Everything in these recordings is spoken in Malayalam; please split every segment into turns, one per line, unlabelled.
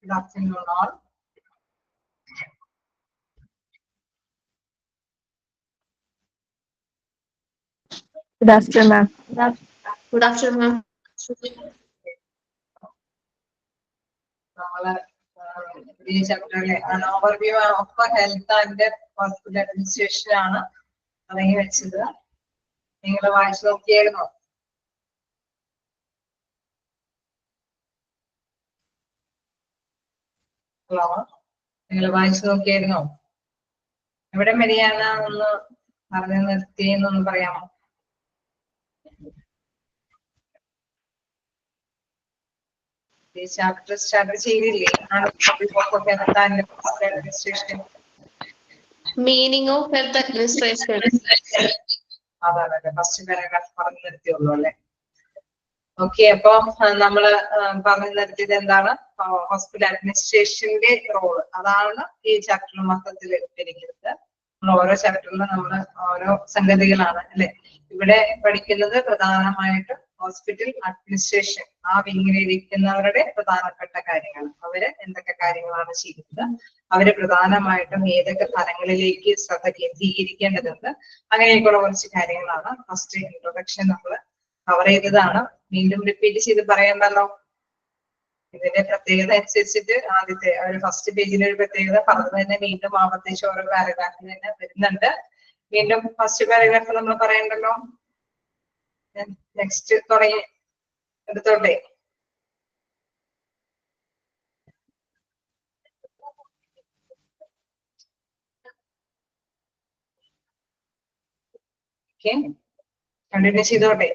Good afternoon all.
Good afternoon, ma'am.
Good afternoon, ma'am.
An overview of health and hospital administration ആണ് തുടങ്ങി വെച്ചത്. നിങ്ങൾ വായിച്ചു നോക്കിയായിരുന്നോ? ഹലോ, നിങ്ങൾ വായിച്ചു നോക്കിയായിരുന്നോ? എവിടെ വരെയാണ് ഒന്ന് പറഞ്ഞു നിർത്തിയെന്നൊന്ന് പറയാമോ? ചാപ്റ്റർ സ്റ്റാർട്ട് ചെയ്തില്ലേ? Administration.
Meaning of health administration.
അതെ, ഫസ്റ്റ് പാരഗ്രാഫ് പറഞ്ഞു നിർത്തിയുള്ളൂ അല്ലെ? ഓക്കെ, അപ്പൊ നമ്മള് പറഞ്ഞു നിർത്തിയത് എന്താണ്? ഹോസ്പിറ്റൽ അഡ്മിനിസ്ട്രേഷന്റെ റോള്. അതാണ് ഈ ചാപ്റ്ററിൽ മൊത്തത്തിൽ ഇരിക്കുന്നത്. ഓരോ ചാപ്റ്ററിലും നമ്മള് ഓരോ സംഗതികളാണ് അല്ലെ ഇവിടെ പഠിക്കുന്നത്. പ്രധാനമായിട്ടും ഹോസ്പിറ്റൽ അഡ്മിനിസ്ട്രേഷൻ ആ വിങ്ങിലിരിക്കുന്നവരുടെ പ്രധാനപ്പെട്ട കാര്യങ്ങൾ. അവര് എന്തൊക്കെ കാര്യങ്ങളാണ് ചെയ്യുന്നത്, അവര് പ്രധാനമായിട്ടും ഏതൊക്കെ തലങ്ങളിലേക്ക് ശ്രദ്ധ കേന്ദ്രീകരിക്കേണ്ടതുണ്ട്, അങ്ങനെയൊക്കെയുള്ള കുറച്ച് കാര്യങ്ങളാണ് ഫസ്റ്റ് ഇൻട്രൊഡക്ഷൻ നമ്മൾ കവർ ചെയ്തതാണ്. വീണ്ടും റിപ്പീറ്റ് ചെയ്ത് പറയണ്ടല്ലോ. ഇതിന്റെ പ്രത്യേകത അനുസരിച്ചിട്ട് ആദ്യത്തെ ഒരു ഫസ്റ്റ് പേജിന്റെ ഒരു പ്രത്യേകത പറഞ്ഞു തന്നെ വീണ്ടും ആവർത്തിച്ച് ഓരോ പാരഗ്രാഫിൽ തന്നെ വരുന്നുണ്ട്. വീണ്ടും ഫസ്റ്റ് പാരഗ്രാഫ് നമ്മൾ പറയണ്ടല്ലോ. നെക്സ്റ്റ് തുടങ്ങി എടുത്തോട്ടെ. കണ്ടിന്യൂ ചെയ്തോട്ടെ.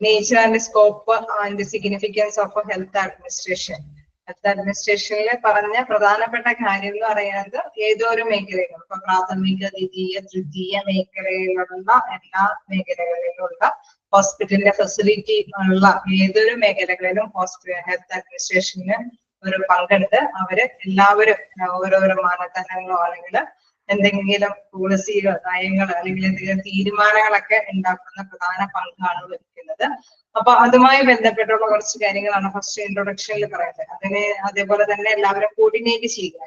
Nature and scope and significance of health administration. Health അഡ്മിനിസ്ട്രേഷനിൽ പറഞ്ഞ പ്രധാനപ്പെട്ട കാര്യം എന്ന് പറയുന്നത് ഏതൊരു മേഖലയിലും, ഇപ്പൊ പ്രാഥമിക, ദ്വിതീയ, തൃതീയ മേഖലയിലുള്ള എല്ലാ മേഖലകളിലുള്ള ഹോസ്പിറ്റലിന്റെ ഫെസിലിറ്റി ഉള്ള ഏതൊരു മേഖലകളിലും ഹെൽത്ത് അഡ്മിനിസ്ട്രേഷന് ഒരു പങ്കുണ്ട്. അവര് എല്ലാവരും ഓരോരോ മാനദണ്ഡങ്ങളോ അല്ലെങ്കിൽ എന്തെങ്കിലും പോളിസിയോ നയങ്ങളോ അല്ലെങ്കിൽ എന്തെങ്കിലും തീരുമാനങ്ങളൊക്കെ ഉണ്ടാക്കുന്ന പ്രധാന പങ്കാണ് വഹിക്കുന്നത്. അപ്പൊ അതുമായി ബന്ധപ്പെട്ടുള്ള കുറച്ച് കാര്യങ്ങളാണ് ഫസ്റ്റ് ഇൻട്രൊഡക്ഷനിൽ പറയുന്നത്. അതേപോലെ തന്നെ എല്ലാവരും കോർഡിനേറ്റ് ചെയ്യുക.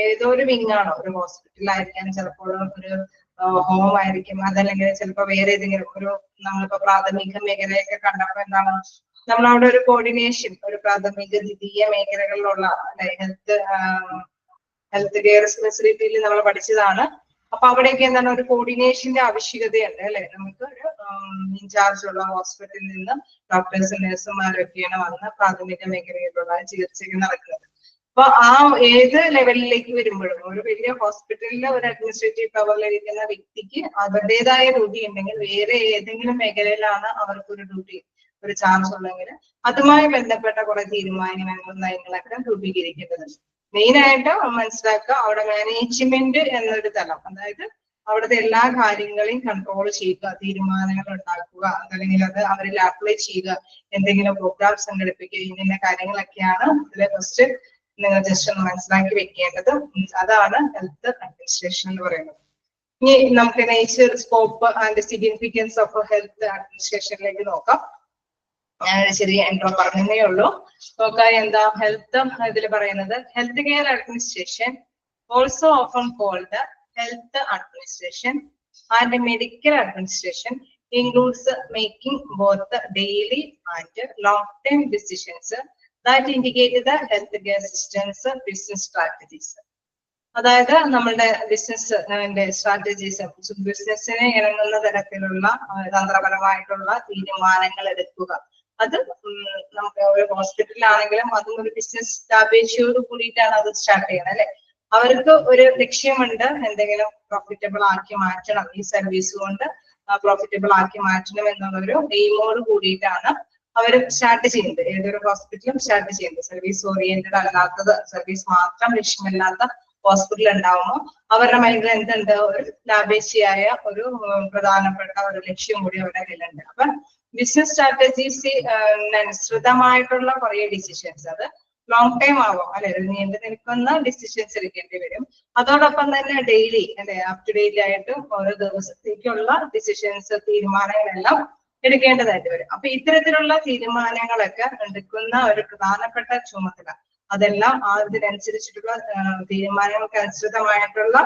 ഏതോ ഒരു വിങ്ങാണോ, ഒരു ഹോസ്പിറ്റലായിരിക്കാം, ചിലപ്പോൾ ഒരു ഹോം ആയിരിക്കും, അതല്ലെങ്കിൽ ചിലപ്പോൾ വേറെ ഏതെങ്കിലും ഒരു നമ്മളിപ്പോ പ്രാഥമിക മേഖലയൊക്കെ കണ്ടപ്പോ എന്താണ് നമ്മളവിടെ ഒരു കോർഡിനേഷൻ, ഒരു പ്രാഥമിക ദ്വിതീയ മേഖലകളിലുള്ള ഹെൽത്ത് കെയർ ഫെസിലിറ്റിയിൽ നമ്മൾ പഠിച്ചതാണ്. അപ്പൊ അവിടെയൊക്കെ എന്താണ് ഒരു കോർഡിനേഷന്റെ ആവശ്യകതയുണ്ട് അല്ലെ. നമുക്ക് ഒരു ഇൻചാർജ് ഉള്ള ഹോസ്പിറ്റലിൽ നിന്ന് ഡോക്ടേഴ്സും നഴ്സുമാരൊക്കെയാണ് വന്ന് പ്രാഥമിക മേഖലയിലുള്ള ചികിത്സയ്ക്ക് നടക്കുന്നത്. അപ്പൊ ആ ഏത് ലെവലിലേക്ക് വരുമ്പോഴും ഒരു വലിയ ഹോസ്പിറ്റലിലെ ഒരു അഡ്മിനിസ്ട്രേറ്റീവ് പവറിലിരിക്കുന്ന വ്യക്തിക്ക് അവരുടേതായ ഡ്യൂട്ടി ഉണ്ടെങ്കിൽ വേറെ ഏതെങ്കിലും മേഖലയിലാണ് അവർക്കൊരു ഡ്യൂട്ടി, ഒരു ചാർജ് ഉള്ളെങ്കിൽ അതുമായി ബന്ധപ്പെട്ട കുറെ തീരുമാനങ്ങളും നയങ്ങളൊക്കെ രൂപീകരിക്കേണ്ടതുണ്ട്. മെയിൻ ആയിട്ട് മനസ്സിലാക്കുക, അവിടെ മാനേജ്മെന്റ് എന്നൊരു തലം, അതായത് അവിടുത്തെ എല്ലാ കാര്യങ്ങളെയും കൺട്രോൾ ചെയ്യുക, തീരുമാനങ്ങൾ ഉണ്ടാക്കുക, അല്ലെങ്കിൽ അത് അവരിൽ അപ്ലൈ ചെയ്യുക, എന്തെങ്കിലും പ്രോഗ്രാം സംഘടിപ്പിക്കുക, ഇന്ന കാര്യങ്ങളൊക്കെയാണ് ഇതിലെ ഫസ്റ്റ് നിങ്ങൾ ജസ്റ്റ് ഒന്ന് മനസ്സിലാക്കി വെക്കേണ്ടത്. അതാണ് ഹെൽത്ത് അഡ്മിനിസ്ട്രേഷൻ എന്ന് പറയുന്നത്. ഇനി നമുക്ക് nature, scope and significance of health അഡ്മിനിസ്ട്രേഷനിലേക്ക് നോക്കാം. ഞാനൊരു ചെറിയ എൻട്രോ പറഞ്ഞതേ ഉള്ളൂ. നോക്കാം എന്താ ഹെൽത്ത് ഇതിൽ പറയുന്നത്. Health care administration, also often called health administration and medical administration, includes making both daily and long-term decisions that indicate the healthcare system's business strategies. അതായത് നമ്മളുടെ ബിസിനസിന്റെ സ്ട്രാറ്റജീസ്, ബിസിനസിനെ ഇണങ്ങുന്ന തരത്തിലുള്ള തന്ത്രപരമായിട്ടുള്ള തീരുമാനങ്ങൾ എടുക്കുക. അത് നമുക്ക് ഒരു ഹോസ്പിറ്റലിലാണെങ്കിലും അതും ഒരു ബിസിനസ് സ്ഥാപിച്ചോട് കൂടിയിട്ടാണ് അത് സ്റ്റാർട്ട് ചെയ്യുന്നത് അല്ലെ. അവർക്ക് ഒരു ലക്ഷ്യമുണ്ട്, എന്തെങ്കിലും പ്രോഫിറ്റബിൾ ആക്കി മാറ്റണം, ഈ സർവീസ് കൊണ്ട് പ്രോഫിറ്റബിൾ ആക്കി മാറ്റണം എന്നുള്ളൊരു എയിമോട് കൂടിയിട്ടാണ് അവർ സ്റ്റാർട്ട് ചെയ്യുന്നത്. ഏതൊരു ഹോസ്പിറ്റലും സ്റ്റാർട്ട് ചെയ്യുന്നത്. സർവീസ് ഓറിയന്റഡ് അല്ലാത്തത്, സർവീസ് മാത്രം ലക്ഷ്യമില്ലാത്ത ഹോസ്പിറ്റൽ ഉണ്ടാവുമ്പോൾ അവരുടെ മൈൻഡിൽ എന്തുണ്ട്, ഒരു ലാഭേച്ഛയായ ഒരു പ്രധാനപ്പെട്ട ഒരു ലക്ഷ്യം കൂടി അവരുടെ കയ്യിലുണ്ട്. അപ്പൊ ബിസിനസ് സ്ട്രാറ്റജീസ് അനുസൃതമായിട്ടുള്ള കുറെ ഡിസിഷൻസ്, അത് ലോങ് ടൈം ആവും അല്ലെ, നീണ്ടു നിൽക്കുന്ന ഡിസിഷൻസ് എടുക്കേണ്ടി വരും. അതോടൊപ്പം തന്നെ ഡെയിലി അല്ലെ, അപ് ടു ഡേറ്റ് ആയിട്ട് ഓരോ ദിവസത്തേക്കുള്ള ഡിസിഷൻസ്, തീരുമാനങ്ങളെല്ലാം എടുക്കേണ്ടതായിട്ട് വരും. അപ്പൊ ഇത്തരത്തിലുള്ള തീരുമാനങ്ങളൊക്കെ എടുക്കുന്ന ഒരു പ്രധാനപ്പെട്ട ചുമതല, അതെല്ലാം അതിനനുസരിച്ചിട്ടുള്ള തീരുമാനങ്ങൾക്ക് അനുസൃതമായിട്ടുള്ള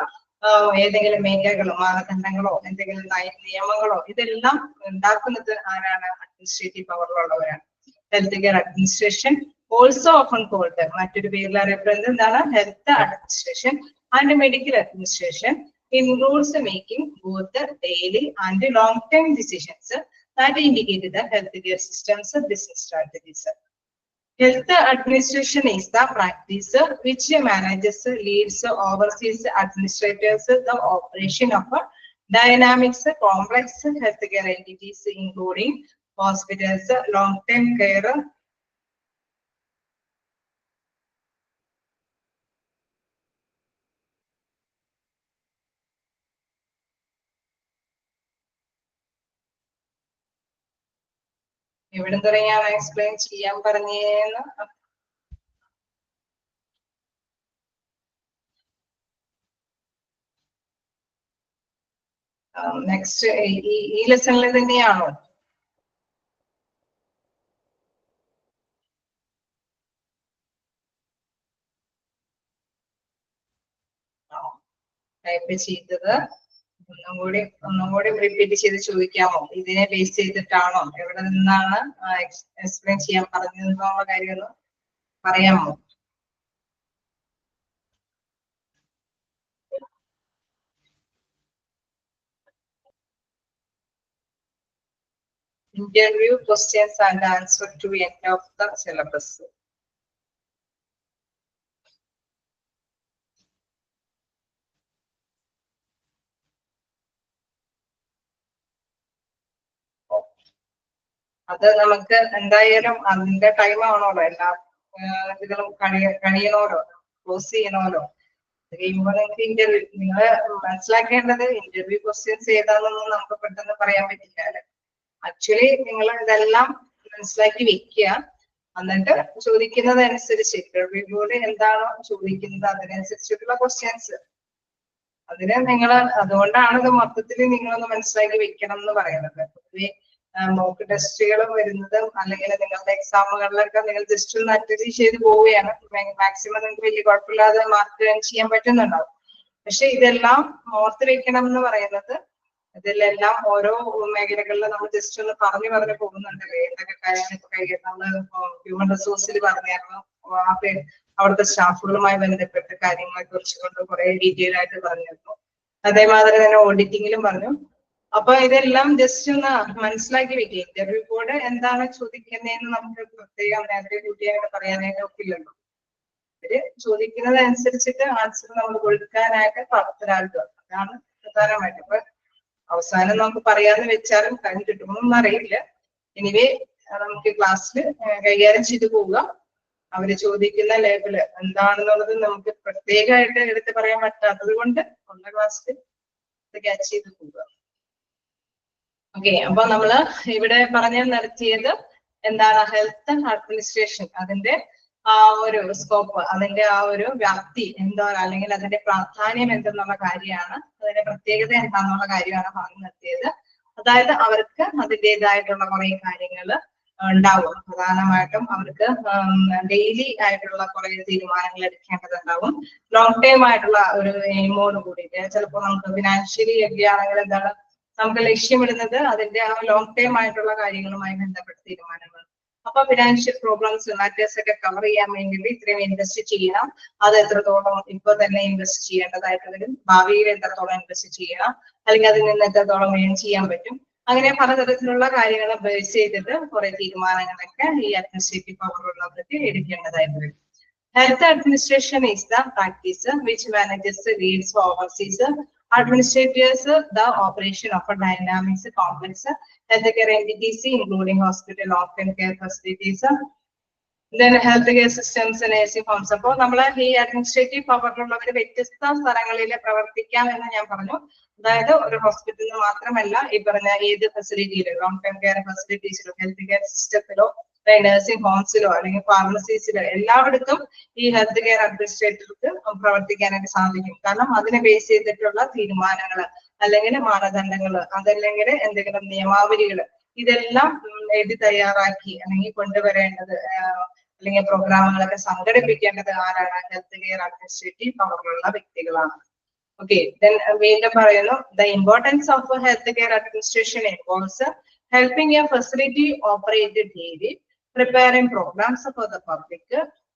ഏതെങ്കിലും മേഖലകളോ മാനദണ്ഡങ്ങളോ എന്തെങ്കിലും നിയമങ്ങളോ ഇതെല്ലാം ഉണ്ടാക്കുന്നത് ആരാണ്? അഡ്മിനിസ്ട്രേറ്റീവ് പവറിലുള്ളവരാണ്. Health care administration, also often called, മറ്റൊരു പേരിൽ അറിയപ്പെടുന്നത് എന്താണ്? Health administration and medical administration includes making both the daily and long-term decisions that indicate the healthcare system's business strategies. Health administration is the practice which manages, leads, oversees, administrators the operation of dynamics, complex healthcare entities, including hospitals, long-term care, ഇവിടെ തുടങ്ങിയാണ് എക്സ്പ്ലെയിൻ ചെയ്യാൻ പറഞ്ഞേന്ന്. നെക്സ്റ്റ് ഈ ലെസണിൽ തന്നെയാണോ? ടൈപ്പ് ചെയ്തത് ഒന്നും കൂടി റിപ്പീറ്റ് ചെയ്ത് ചോദിക്കാമോ? ഇതിനെ ബേസ് ചെയ്തിട്ടാണോ? എവിടെ നിന്നാണ് എക്സ്പ്ലെയിൻ ചെയ്യാൻ പറഞ്ഞതെന്നുള്ള കാര്യം ഒന്ന് പറയാമോ? Interview questions and answer to end of the syllabus. അത് നമുക്ക് എന്തായാലും അതിന്റെ ടൈം ആണല്ലോ, എല്ലാ ഇതുകളും കഴിയണമല്ലോ, ക്ലോസ് ചെയ്യണമല്ലോ. അത് കഴിയുമ്പോൾ നിങ്ങൾക്ക് ഇന്റർവ്യൂ, നിങ്ങൾ മനസ്സിലാക്കേണ്ടത് ഇന്റർവ്യൂ ക്വസ്റ്റ്യൻസ് ഏതാണെന്നൊന്നും നമുക്ക് പെട്ടെന്ന് പറയാൻ പറ്റില്ല അല്ലെ. ആക്ച്വലി നിങ്ങൾ ഇതെല്ലാം മനസ്സിലാക്കി വെക്കുക, എന്നിട്ട് ചോദിക്കുന്നതനുസരിച്ച് ഇന്റർവ്യൂവിലൂടെ എന്താണോ ചോദിക്കുന്നത് അതിനനുസരിച്ചിട്ടുള്ള ക്വസ്റ്റ്യൻസ് അതിന് നിങ്ങൾ, അതുകൊണ്ടാണ് ഇത് മൊത്തത്തിൽ നിങ്ങളൊന്ന് മനസ്സിലാക്കി വെക്കണം എന്ന് പറയുന്നത്. പൊതുവെ മോക്ക് ടെസ്റ്റുകൾ വരുന്നതും അല്ലെങ്കിൽ നിങ്ങളുടെ എക്സാമുകളിലൊക്കെ നിങ്ങൾ ജസ്റ്റ് ഒന്ന് അറ്റൻഡ് ചെയ്ത് പോവുകയാണ്, മാക്സിമം നിങ്ങൾക്ക് വലിയ കുഴപ്പമില്ലാതെ മാർക്ക് ഏൺ ചെയ്യാൻ പറ്റുന്നുണ്ടാവും. പക്ഷെ ഇതെല്ലാം ഓർത്ത് വെക്കണം എന്ന് പറയുന്നത്, ഇതിലെല്ലാം ഓരോ മേഖലകളിൽ നമ്മൾ ജസ്റ്റ് ഒന്ന് പറഞ്ഞു പോകുന്നുണ്ടല്ലേ, എന്തൊക്കെ കാര്യങ്ങൾ ഇപ്പൊ നമ്മള് ഹ്യൂമൻ റിസോഴ്സിൽ പറഞ്ഞായിരുന്നു, അവിടുത്തെ സ്റ്റാഫുകളുമായി ബന്ധപ്പെട്ട കാര്യങ്ങളെ കുറിച്ച് കൊണ്ട് കുറെ ഡീറ്റെയിൽ ആയിട്ട് പറഞ്ഞിരുന്നു. അതേമാതിരി തന്നെ ഓഡിറ്റിങ്ങിലും പറഞ്ഞു. അപ്പൊ ഇതെല്ലാം ജസ്റ്റ് ഒന്ന് മനസ്സിലാക്കി വെക്കുക. ഇന്റർവ്യൂ കോഡ് എന്താണ് ചോദിക്കുന്നതെന്ന് നമുക്ക് പ്രത്യേകം നേരത്തെ കുട്ടി അങ്ങനെ പറയാനായിട്ട് ഒക്കില്ലല്ലോ. ഇവര് ചോദിക്കുന്നതനുസരിച്ചിട്ട് ആൻസർ നമ്മൾ കൊടുക്കാനായിട്ട് പ്രാപ്തരാക്കുക, അതാണ് പ്രധാനമായിട്ട്. ഇപ്പൊ അവസാനം നമുക്ക് പറയാന്ന് വെച്ചാലും ടൈം കിട്ടുമെന്നൊന്നും അറിയില്ല. എനിവേ നമുക്ക് ക്ലാസ്സിൽ കൈകാര്യം ചെയ്തു പോവുക. അവര് ചോദിക്കുന്ന ലേബല് എന്താണെന്നുള്ളത് നമുക്ക് പ്രത്യേകമായിട്ട് എടുത്ത് പറയാൻ പറ്റാത്തത് കൊണ്ട് ഉള്ള ക്ലാസ്സിൽ ക്യാച്ച് ചെയ്ത് പോവുക. ഓക്കെ, അപ്പൊ നമ്മള് ഇവിടെ പറഞ്ഞു നടത്തിയത് എന്താണ്? ഹെൽത്ത് അഡ്മിനിസ്ട്രേഷൻ, അതിന്റെ ആ ഒരു സ്കോപ്പ്, അതിന്റെ ആ ഒരു വ്യാപ്തി എന്താ, അല്ലെങ്കിൽ അതിന്റെ പ്രാധാന്യം എന്തെന്നുള്ള കാര്യമാണ്, അതിന്റെ പ്രത്യേകത എന്താണെന്നുള്ള കാര്യമാണ് പറഞ്ഞു നിർത്തിയത്. അതായത് അവർക്ക് അതിൻ്റെതായിട്ടുള്ള കുറെ കാര്യങ്ങൾ ഉണ്ടാവും. പ്രധാനമായിട്ടും അവർക്ക് ഡെയിലി ആയിട്ടുള്ള കുറെ തീരുമാനങ്ങൾ എടുക്കേണ്ടതുണ്ടാവും. ലോങ് ടൈം ആയിട്ടുള്ള ഒരു എയിമോട് കൂടിയിട്ട്, ചിലപ്പോൾ നമുക്ക് ഫിനാൻഷ്യലി ഒക്കെ ആണെങ്കിൽ എന്താണ് നമുക്ക് ലക്ഷ്യമിടുന്നത് അതിന്റെ ആ ലോങ് ടൈം ആയിട്ടുള്ള കാര്യങ്ങളുമായി ബന്ധപ്പെട്ട തീരുമാനങ്ങൾ. അപ്പൊ ഫിനാൻഷ്യൽ പ്രോബ്ലംസ് മാറ്റേഴ്സ് ഒക്കെ കവർ ചെയ്യാൻ വേണ്ടിയിട്ട് ഇത്രയും ഇൻവെസ്റ്റ് ചെയ്യണം, അത് എത്രത്തോളം ഇപ്പൊ തന്നെ ഇൻവെസ്റ്റ് ചെയ്യേണ്ടതായിട്ട് വരും, ഭാവിയിൽ എത്രത്തോളം ഇൻവെസ്റ്റ് ചെയ്യണം, അല്ലെങ്കിൽ അതിൽ നിന്ന് എത്രത്തോളം ഏൺ ചെയ്യാൻ പറ്റും, അങ്ങനെ പലതരത്തിലുള്ള കാര്യങ്ങൾ ബേസ് ചെയ്തിട്ട് കുറെ തീരുമാനങ്ങളൊക്കെ ഈ അഡ്മിനിസ്ട്രേറ്റീവ് പവറുള്ളവർക്ക് എടുക്കേണ്ടതായിട്ട് വരും. Health administration is the practice which manages, leads, oversees, administrators the operation of a dynamics, complex healthcare entities, including hospital, long-term care facilities, then healthcare systems, nursing homes. അപ്പോൾ നമ്മള് ഈ അഡ്മിനിസ്ട്രേറ്റീവ് പവറിലുള്ളവർ വ്യത്യസ്ത സ്ഥലങ്ങളിൽ പ്രവർത്തിക്കാം എന്ന് ഞാൻ പറഞ്ഞു. അതായത് ഒരു ഹോസ്പിറ്റലിൽ മാത്രമല്ല, ഈ പറഞ്ഞ ഏത് ഫെസിലിറ്റിയിലോ, ലോങ് ടേം കെയർ ഫെസിലിറ്റീസിലോ, ഹെൽത്ത് കെയർ സിസ്റ്റത്തിലോ, നഴ്സിംഗ് ഹോംസിലോ അല്ലെങ്കിൽ ഫാർമസീസിലോ എല്ലായിടത്തും ഈ ഹെൽത്ത് കെയർ അഡ്മിനിസ്ട്രേറ്റർക്ക് പ്രവർത്തിക്കാനായിട്ട് സാധിക്കും. കാരണം അതിനെ ബേസ് ചെയ്തിട്ടുള്ള തീരുമാനങ്ങൾ അല്ലെങ്കിൽ മാനദണ്ഡങ്ങൾ, അതല്ലെങ്കിൽ എന്തെങ്കിലും നിയമാവലികൾ ഇതെല്ലാം എഴുതി തയ്യാറാക്കി അല്ലെങ്കിൽ കൊണ്ടുവരേണ്ടത് അല്ലെങ്കിൽ പ്രോഗ്രാമുകളൊക്കെ സംഘടിപ്പിക്കേണ്ടത് ആരാണ്? ഹെൽത്ത് കെയർ അഡ്മിനിസ്ട്രേറ്റീവ് പവറിലുള്ള വ്യക്തികളാണ്. ഓക്കെ, വീണ്ടും പറയുന്നു, the importance of health care administration involves helping a facility operate daily, preparing programs for the public,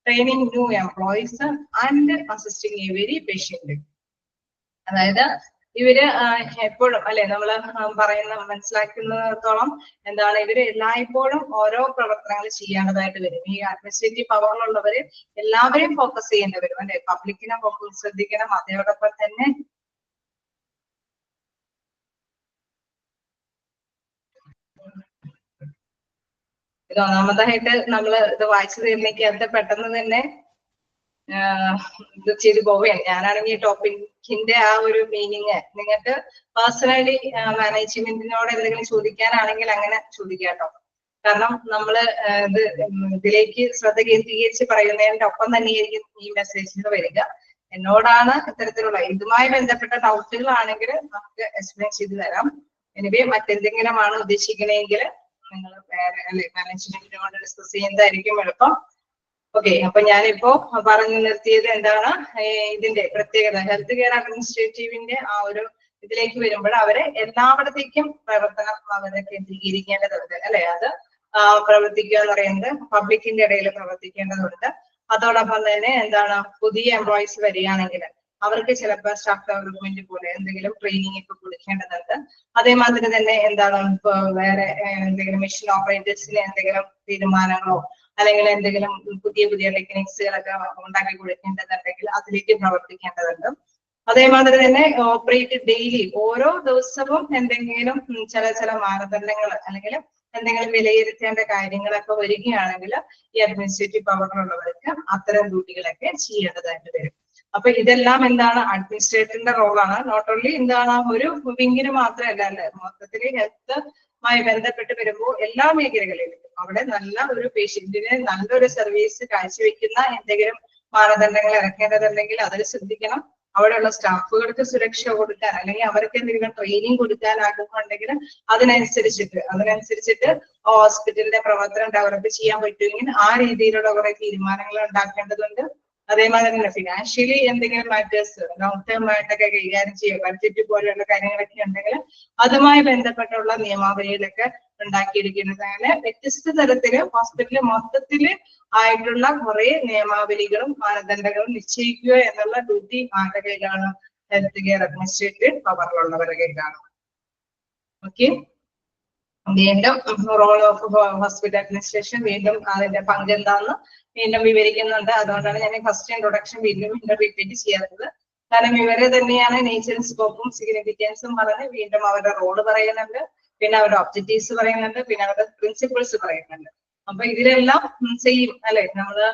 training new employees, and assisting every patient. അതായത് ഇവര് എപ്പോഴും അല്ലെ നമ്മൾ പറയുന്ന മനസ്സിലാക്കുന്നിടത്തോളം എന്താണ്, ഇവര് എല്ലായ്പ്പോഴും ഓരോ പ്രവർത്തനങ്ങൾ ചെയ്യേണ്ടതായിട്ട് വരും. ഈ അഡ്മിനിസ്ട്രേറ്റീവ് പവറിലുള്ളവര് എല്ലാവരെയും ഫോക്കസ് ചെയ്യേണ്ടി വരും അല്ലെ. പബ്ലിക്കിനെ ശ്രദ്ധിക്കണം, അതോടൊപ്പം തന്നെ ഇത് ഒന്നാമതായിട്ട് നമ്മൾ ഇത് വായിച്ചു തീർന്നേക്കകത്ത് പെട്ടെന്ന് തന്നെ ഇത് ചെയ്തു പോവുകയാണ്. ഞാനാണെങ്കിൽ ഈ ടോപ്പിക്കിന്റെ ആ ഒരു മീനിങ് നിങ്ങൾക്ക് പേഴ്സണലി മാനേജ്മെന്റിനോട് എന്തെങ്കിലും ചോദിക്കാനാണെങ്കിൽ അങ്ങനെ ചോദിക്കാട്ടോ. കാരണം നമ്മള് ഇതിലേക്ക് ശ്രദ്ധ കേന്ദ്രീകരിച്ച് പറയുന്നതിന്റെ ഒപ്പം തന്നെയായിരിക്കും ഈ മെസ്സേജുകൾ വരിക. എന്നോടാണ് ഇത്തരത്തിലുള്ള ഇതുമായി ബന്ധപ്പെട്ട ഡൗട്ടുകളാണെങ്കിൽ നമുക്ക് എക്സ്പ്ലെയിൻ ചെയ്ത് തരാം. എനിവേ മറ്റെന്തെങ്കിലുമാണ് ഉദ്ദേശിക്കണമെങ്കിൽ നിങ്ങൾ വേറെ അല്ലെ മാനേജ്മെന്റിനോട് ഡിസ്കസ് ചെയ്യുന്നതായിരിക്കും എളുപ്പം. ഓക്കെ, അപ്പൊ ഞാനിപ്പോ പറഞ്ഞു നിർത്തിയത് എന്താണ്, ഇതിന്റെ പ്രത്യേകത ഹെൽത്ത് കെയർ അഡ്മിനിസ്ട്രേറ്റീവിന്റെ ആ ഒരു ഇതിലേക്ക് വരുമ്പോൾ അവരെ എല്ലായിടത്തേക്കും പ്രവർത്തനം അവരെ കേന്ദ്രീകരിക്കേണ്ടതുണ്ട് അല്ലെ. അത് പ്രവർത്തിക്കുക എന്ന് പറയുന്നത് പബ്ലിക്കിന്റെ ഇടയിൽ പ്രവർത്തിക്കേണ്ടതുണ്ട്. അതോടൊപ്പം തന്നെ എന്താണ്, പുതിയ എംപ്ലോയീസ് വരികയാണെങ്കിൽ അവർക്ക് ചിലപ്പോൾ സ്റ്റാഫ് ഡെവലപ്മെന്റ് പോലെ എന്തെങ്കിലും ട്രെയിനിങ് ഒക്കെ കൊടുക്കേണ്ടതുണ്ട്. അതേമാതിരി തന്നെ എന്താണ്, ഇപ്പൊ വേറെ എന്തെങ്കിലും മെഷീൻ ഓപ്പറേറ്റേഴ്സിന് എന്തെങ്കിലും തീരുമാനങ്ങളോ അല്ലെങ്കിൽ എന്തെങ്കിലും പുതിയ പുതിയ ടെക്നിക്സുകളൊക്കെ ഉണ്ടാക്കി കൊടുക്കേണ്ടതുണ്ടെങ്കിൽ അതിലേക്ക് പ്രവർത്തിക്കേണ്ടതുണ്ട്. അതേമാതിരി തന്നെ ഓപ്പറേറ്റ് ഡെയിലി ഓരോ ദിവസവും എന്തെങ്കിലും ചില മാനദണ്ഡങ്ങൾ അല്ലെങ്കിൽ എന്തെങ്കിലും വിലയിരുത്തേണ്ട കാര്യങ്ങളൊക്കെ വരികയാണെങ്കിൽ ഈ അഡ്മിനിസ്ട്രേറ്റീവ് പവറിലുള്ളവർക്ക് അത്തരം ഡ്യൂട്ടികളൊക്കെ ചെയ്യേണ്ടതായിട്ട് വരും. അപ്പൊ ഇതെല്ലാം എന്താണ്, അഡ്മിനിസ്ട്രേറ്ററിന്റെ റോളാണ്. നോട്ട് ഓൺലി എന്താണ് ഒരു വിങ്ങിന് മാത്രമല്ല അല്ലെ, മൊത്തത്തില് ഹെൽത്തുമായി ബന്ധപ്പെട്ട് വരുമ്പോൾ എല്ലാ മേഖലകളിലും അവിടെ നല്ല ഒരു പേഷ്യന്റിന് നല്ലൊരു സർവീസ് കാഴ്ചവെക്കുന്ന എന്തെങ്കിലും മാനദണ്ഡങ്ങൾ ഇറക്കേണ്ടതുണ്ടെങ്കിൽ അതിൽ ശ്രദ്ധിക്കണം. അവിടെയുള്ള സ്റ്റാഫുകൾക്ക് സുരക്ഷ കൊടുക്കാൻ അല്ലെങ്കിൽ അവർക്ക് എന്തെങ്കിലും ട്രെയിനിങ് കൊടുക്കാനാകുന്നുണ്ടെങ്കിൽ അതിനനുസരിച്ചിട്ട് ഹോസ്പിറ്റലിന്റെ പ്രവർത്തനം ഡെവലപ്പ് ചെയ്യാൻ പറ്റുമെങ്കിൽ ആ രീതിയിലുള്ള കുറെ തീരുമാനങ്ങൾ ഉണ്ടാക്കേണ്ടതുണ്ട്. അതേമാതിരി തന്നെ ഫിനാൻഷ്യലി എന്തെങ്കിലും മാറ്റേഴ്സ് ലോങ് ടേം ആയിട്ടൊക്കെ കൈകാര്യം ചെയ്യുക, ബഡ്ജറ്റ് പോലെയുള്ള കാര്യങ്ങളൊക്കെ ഉണ്ടെങ്കിൽ അതുമായി ബന്ധപ്പെട്ടുള്ള നിയമാവലികളൊക്കെ ഉണ്ടാക്കിയിരിക്കുന്നത്. അങ്ങനെ വ്യത്യസ്ത തരത്തില് ഹോസ്പിറ്റലിൽ മൊത്തത്തില് ആയിട്ടുള്ള കുറെ നിയമാവലികളും മാനദണ്ഡങ്ങളും നിശ്ചയിക്കുക എന്നുള്ള ഡ്യൂട്ടി ആരുടെ കയ്യിലാണ്? ഹെൽത്ത് കെയർ അഡ്മിനിസ്ട്രേറ്റീവ് പവറിലുള്ളവരുടെ കയ്യിലാണ്. ഓക്കെ, വീണ്ടും റോൾ ഓഫ് ഹോസ്പിറ്റൽ അഡ്മിനിസ്ട്രേഷൻ വീണ്ടും അതിന്റെ പങ്ക് എന്താന്ന് വീണ്ടും വിവരിക്കുന്നുണ്ട്. അതുകൊണ്ടാണ് ഞാൻ ഫസ്റ്റ് ഇൻട്രൊഡക്ഷൻ വീണ്ടും റിപ്പീറ്റ് ചെയ്യാത്തത്. കാരണം ഇവരെ തന്നെയാണ് നേച്ചർ സ്കോപ്പും സിഗ്നിഫിക്കൻസും പറഞ്ഞ് വീണ്ടും അവരുടെ റോള് പറയുന്നുണ്ട്, പിന്നെ അവരുടെ ഒബ്ജക്റ്റീവ്സ് പറയുന്നുണ്ട്, പിന്നെ അവരുടെ പ്രിൻസിപ്പിൾസ് പറയുന്നുണ്ട്. അപ്പൊ ഇതിലെല്ലാം സെയിം അല്ലെ, നമ്മള്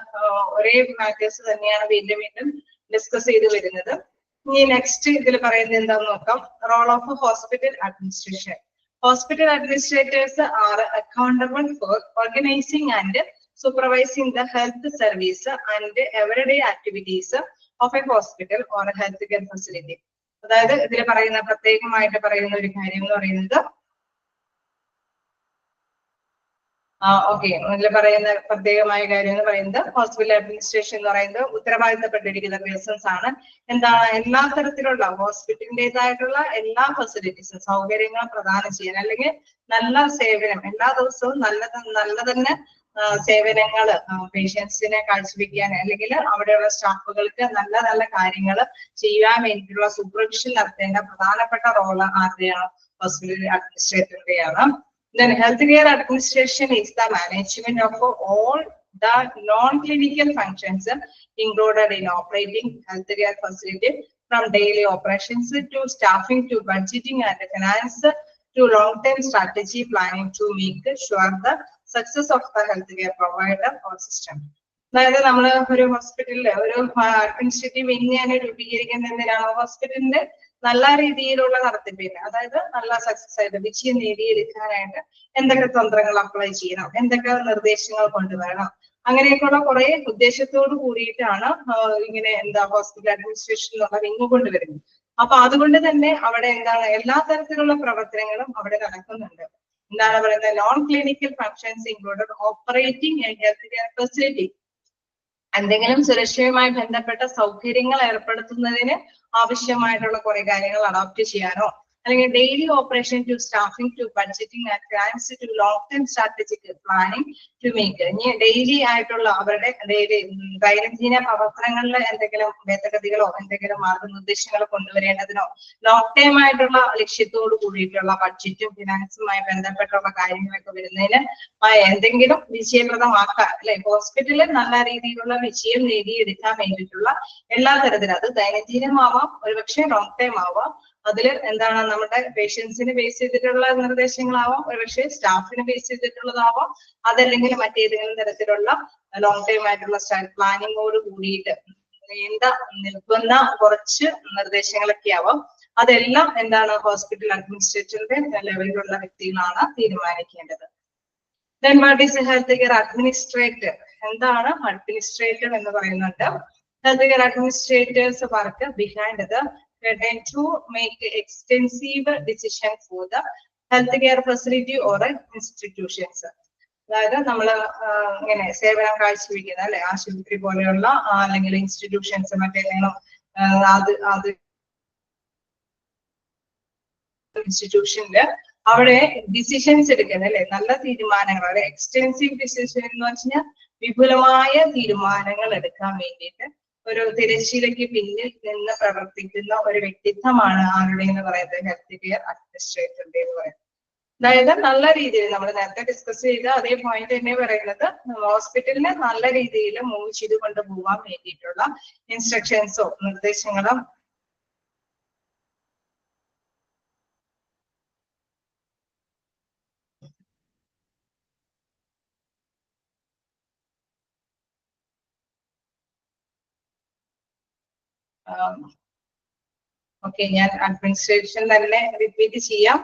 ഒരേ മാറ്റേഴ്സ് തന്നെയാണ് വീണ്ടും വീണ്ടും ഡിസ്കസ് ചെയ്ത് വരുന്നത്. ഇനി നെക്സ്റ്റ് ഇതിൽ പറയുന്നത് എന്താന്ന് നോക്കാം. Role of hospital administration. Hospital administrators are accountable for organizing and supervising the health service and everyday activities of a hospital or a healthcare facility. അതായത് ഇതിൽ പറയുന്ന പ്രത്യേകമായിട്ട് പറയുന്ന ഒരു കാര്യം എന്ന് പറയുന്നത് ഓക്കെ, ഇതിൽ പറയുന്ന പ്രത്യേകമായ കാര്യം എന്ന് പറയുന്നത് ഹോസ്പിറ്റൽ അഡ്മിനിസ്ട്രേഷൻ എന്ന് പറയുന്നത് ഉത്തരവാദിത്തപ്പെട്ടിരിക്കുന്ന പേഴ്സൺസ് ആണ്. എന്താണ്, എല്ലാ തരത്തിലുള്ള ഹോസ്പിറ്റലിൻ്റെതായിട്ടുള്ള എല്ലാ ഫെസിലിറ്റീസും സൗകര്യങ്ങളും പ്രദാനം ചെയ്യാൻ അല്ലെങ്കിൽ നല്ല സേവനം എല്ലാ ദിവസവും നല്ല തന്നെ സേവനങ്ങൾ പേഷ്യൻസിനെ കാഴ്ചവെക്കാൻ അല്ലെങ്കിൽ അവിടെയുള്ള സ്റ്റാഫുകൾക്ക് നല്ല നല്ല കാര്യങ്ങൾ ചെയ്യാൻ വേണ്ടിയിട്ടുള്ള സൂപ്പർവിഷൻ നടത്തേണ്ട പ്രധാനപ്പെട്ട റോള് ആരുടെയാണ്? ഹോസ്പിറ്റൽ അഡ്മിനിസ്ട്രേറ്ററുടെയാണ്. Then healthcare administration is the management of all the non-clinical functions included in operating healthcare facility, from daily operations to staffing to budgeting and finance to long-term strategy planning to make sure the success of the healthcare provider or system. അതായത് നമ്മൾ ഒരു ഹോസ്പിറ്റലില് ഒരു അഡ്മിനിസ്ട്രേറ്റീവ് വിങ്ങിനെ രൂപീകരിക്കുന്നതിനാണ് ഹോസ്പിറ്റലിന്റെ നല്ല രീതിയിലുള്ള നടത്തിപ്പിന്, അതായത് നല്ല സക്സസ് ആയിട്ട് വിജയം നേടിയെടുക്കാനായിട്ട് എന്തൊക്കെ തന്ത്രങ്ങൾ അപ്ലൈ ചെയ്യണം, എന്തൊക്കെ നിർദ്ദേശങ്ങൾ കൊണ്ടുവരണം, അങ്ങനെയൊക്കെയുള്ള കുറെ ഉദ്ദേശത്തോട് കൂടിയിട്ടാണ് ഇങ്ങനെ ഹോസ്പിറ്റൽ അഡ്മിനിസ്ട്രേഷൻ എന്നുള്ള വിങ് കൊണ്ടുവരുന്നത്. അപ്പൊ അതുകൊണ്ട് തന്നെ അവിടെ എന്താണ് എല്ലാ തരത്തിലുള്ള പ്രവർത്തനങ്ങളും അവിടെ നടക്കുന്നുണ്ട്. എന്താണ് പറയുന്നത്, non clinical functions included operating A health care facility. എന്തെങ്കിലും സുരക്ഷയുമായി ബന്ധപ്പെട്ട സൗകര്യങ്ങൾ ഏർപ്പെടുത്തുന്നതിന് ആവശ്യമായിട്ടുള്ള കുറെ കാര്യങ്ങൾ അഡോപ്റ്റ് ചെയ്യാനോ, അല്ലെങ്കിൽ daily operation to staffing to budgeting and grants to long term strategic planning to make. ഇനി ഡെയിലി ആയിട്ടുള്ള അവരുടെ ദൈനംദിന പ്രവർത്തനങ്ങളിൽ എന്തെങ്കിലും ഭേദഗതികളോ എന്തെങ്കിലും മാർഗനിർദ്ദേശങ്ങളോ കൊണ്ടുവരേണ്ടതിനോ, ലോങ് ടേം ആയിട്ടുള്ള ലക്ഷ്യത്തോട് കൂടിയിട്ടുള്ള ബഡ്ജറ്റും ഫിനാൻസുമായി ബന്ധപ്പെട്ടുള്ള കാര്യങ്ങളൊക്കെ വരുന്നതിന് എന്തെങ്കിലും വിജയപ്രദമാക്കാൻ, അല്ലെ, ഹോസ്പിറ്റലിൽ നല്ല രീതിയിലുള്ള വിജയം നേടിയെടുക്കാൻ വേണ്ടിയിട്ടുള്ള എല്ലാ തരത്തിലും, അത് ദൈനംദിനമാവാം, ഒരുപക്ഷെ ലോങ് ടൈം ആവാം, അതിൽ എന്താണ് നമ്മുടെ പേഷ്യൻസിന് ബേസ് ചെയ്തിട്ടുള്ള നിർദ്ദേശങ്ങളാവാം, ഒരുപക്ഷെ സ്റ്റാഫിന് ബേസ് ചെയ്തിട്ടുള്ളതാവാം, അതല്ലെങ്കിൽ മറ്റേതെങ്കിലും തരത്തിലുള്ള ലോങ് ടൈം ആയിട്ടുള്ള പ്ലാനിങ്ങോട് കൂടിയിട്ട് നീണ്ട നിൽക്കുന്ന കുറച്ച് നിർദ്ദേശങ്ങളൊക്കെ ആവാം. അതെല്ലാം എന്താണ് ഹോസ്പിറ്റൽ അഡ്മിനിസ്ട്രേറ്ററിന്റെ ലെവലിലുള്ള വ്യക്തികളാണ് തീരുമാനിക്കേണ്ടത്. Then what is a healthcare administrator? എന്താണ് അഡ്മിനിസ്ട്രേറ്റർ എന്ന് പറയുന്നുണ്ട്. Healthcare administrators work behind the curtain to make extensive decision for the healthcare facility or institutions. അതായത് നമ്മള് ഇങ്ങനെ സേവനം കാഴ്ചവെക്കുന്ന, അല്ലെ, ആശുപത്രി പോലെയുള്ള അല്ലെങ്കിൽ ഇൻസ്റ്റിറ്റ്യൂഷൻസ്, മറ്റേതെങ്കിലും അത് ഇൻസ്റ്റിറ്റ്യൂഷനില് അവിടെ ഡിസിഷൻസ് എടുക്കുന്നത്, അല്ലെ, നല്ല തീരുമാനങ്ങൾ, അല്ലെ, എക്സ്റ്റെൻസീവ് ഡിസിഷൻ എന്ന് വെച്ചാൽ വിപുലമായ തീരുമാനങ്ങൾ എടുക്കാൻ വേണ്ടിയിട്ട് ഒരു തിരശ്ശീലയ്ക്ക് പിന്നിൽ നിന്ന് പ്രവർത്തിക്കുന്ന ഒരു വ്യക്തിത്വമാണ് ആരുടെ എന്ന് പറയുന്നത്, ഹെൽത്ത് കെയർ അഡ്മിനിസ്ട്രേറ്ററിന്റെ എന്ന് പറയുന്നത്. അതായത് നല്ല രീതിയിൽ നമ്മൾ നേരത്തെ ഡിസ്കസ് ചെയ്ത അതേ പോയിന്റ് തന്നെ പറയുന്നത്, ഹോസ്പിറ്റലിനെ നല്ല രീതിയിൽ മൂവ് ചെയ്ത് കൊണ്ടുപോകാൻ വേണ്ടിയിട്ടുള്ള ഇൻസ്ട്രക്ഷൻസോ നിർദ്ദേശങ്ങളോ ഓക്കെ, ഞാൻ അഡ്മിനിസ്ട്രേഷൻ തന്നെ റിപ്പീറ്റ് ചെയ്യാം.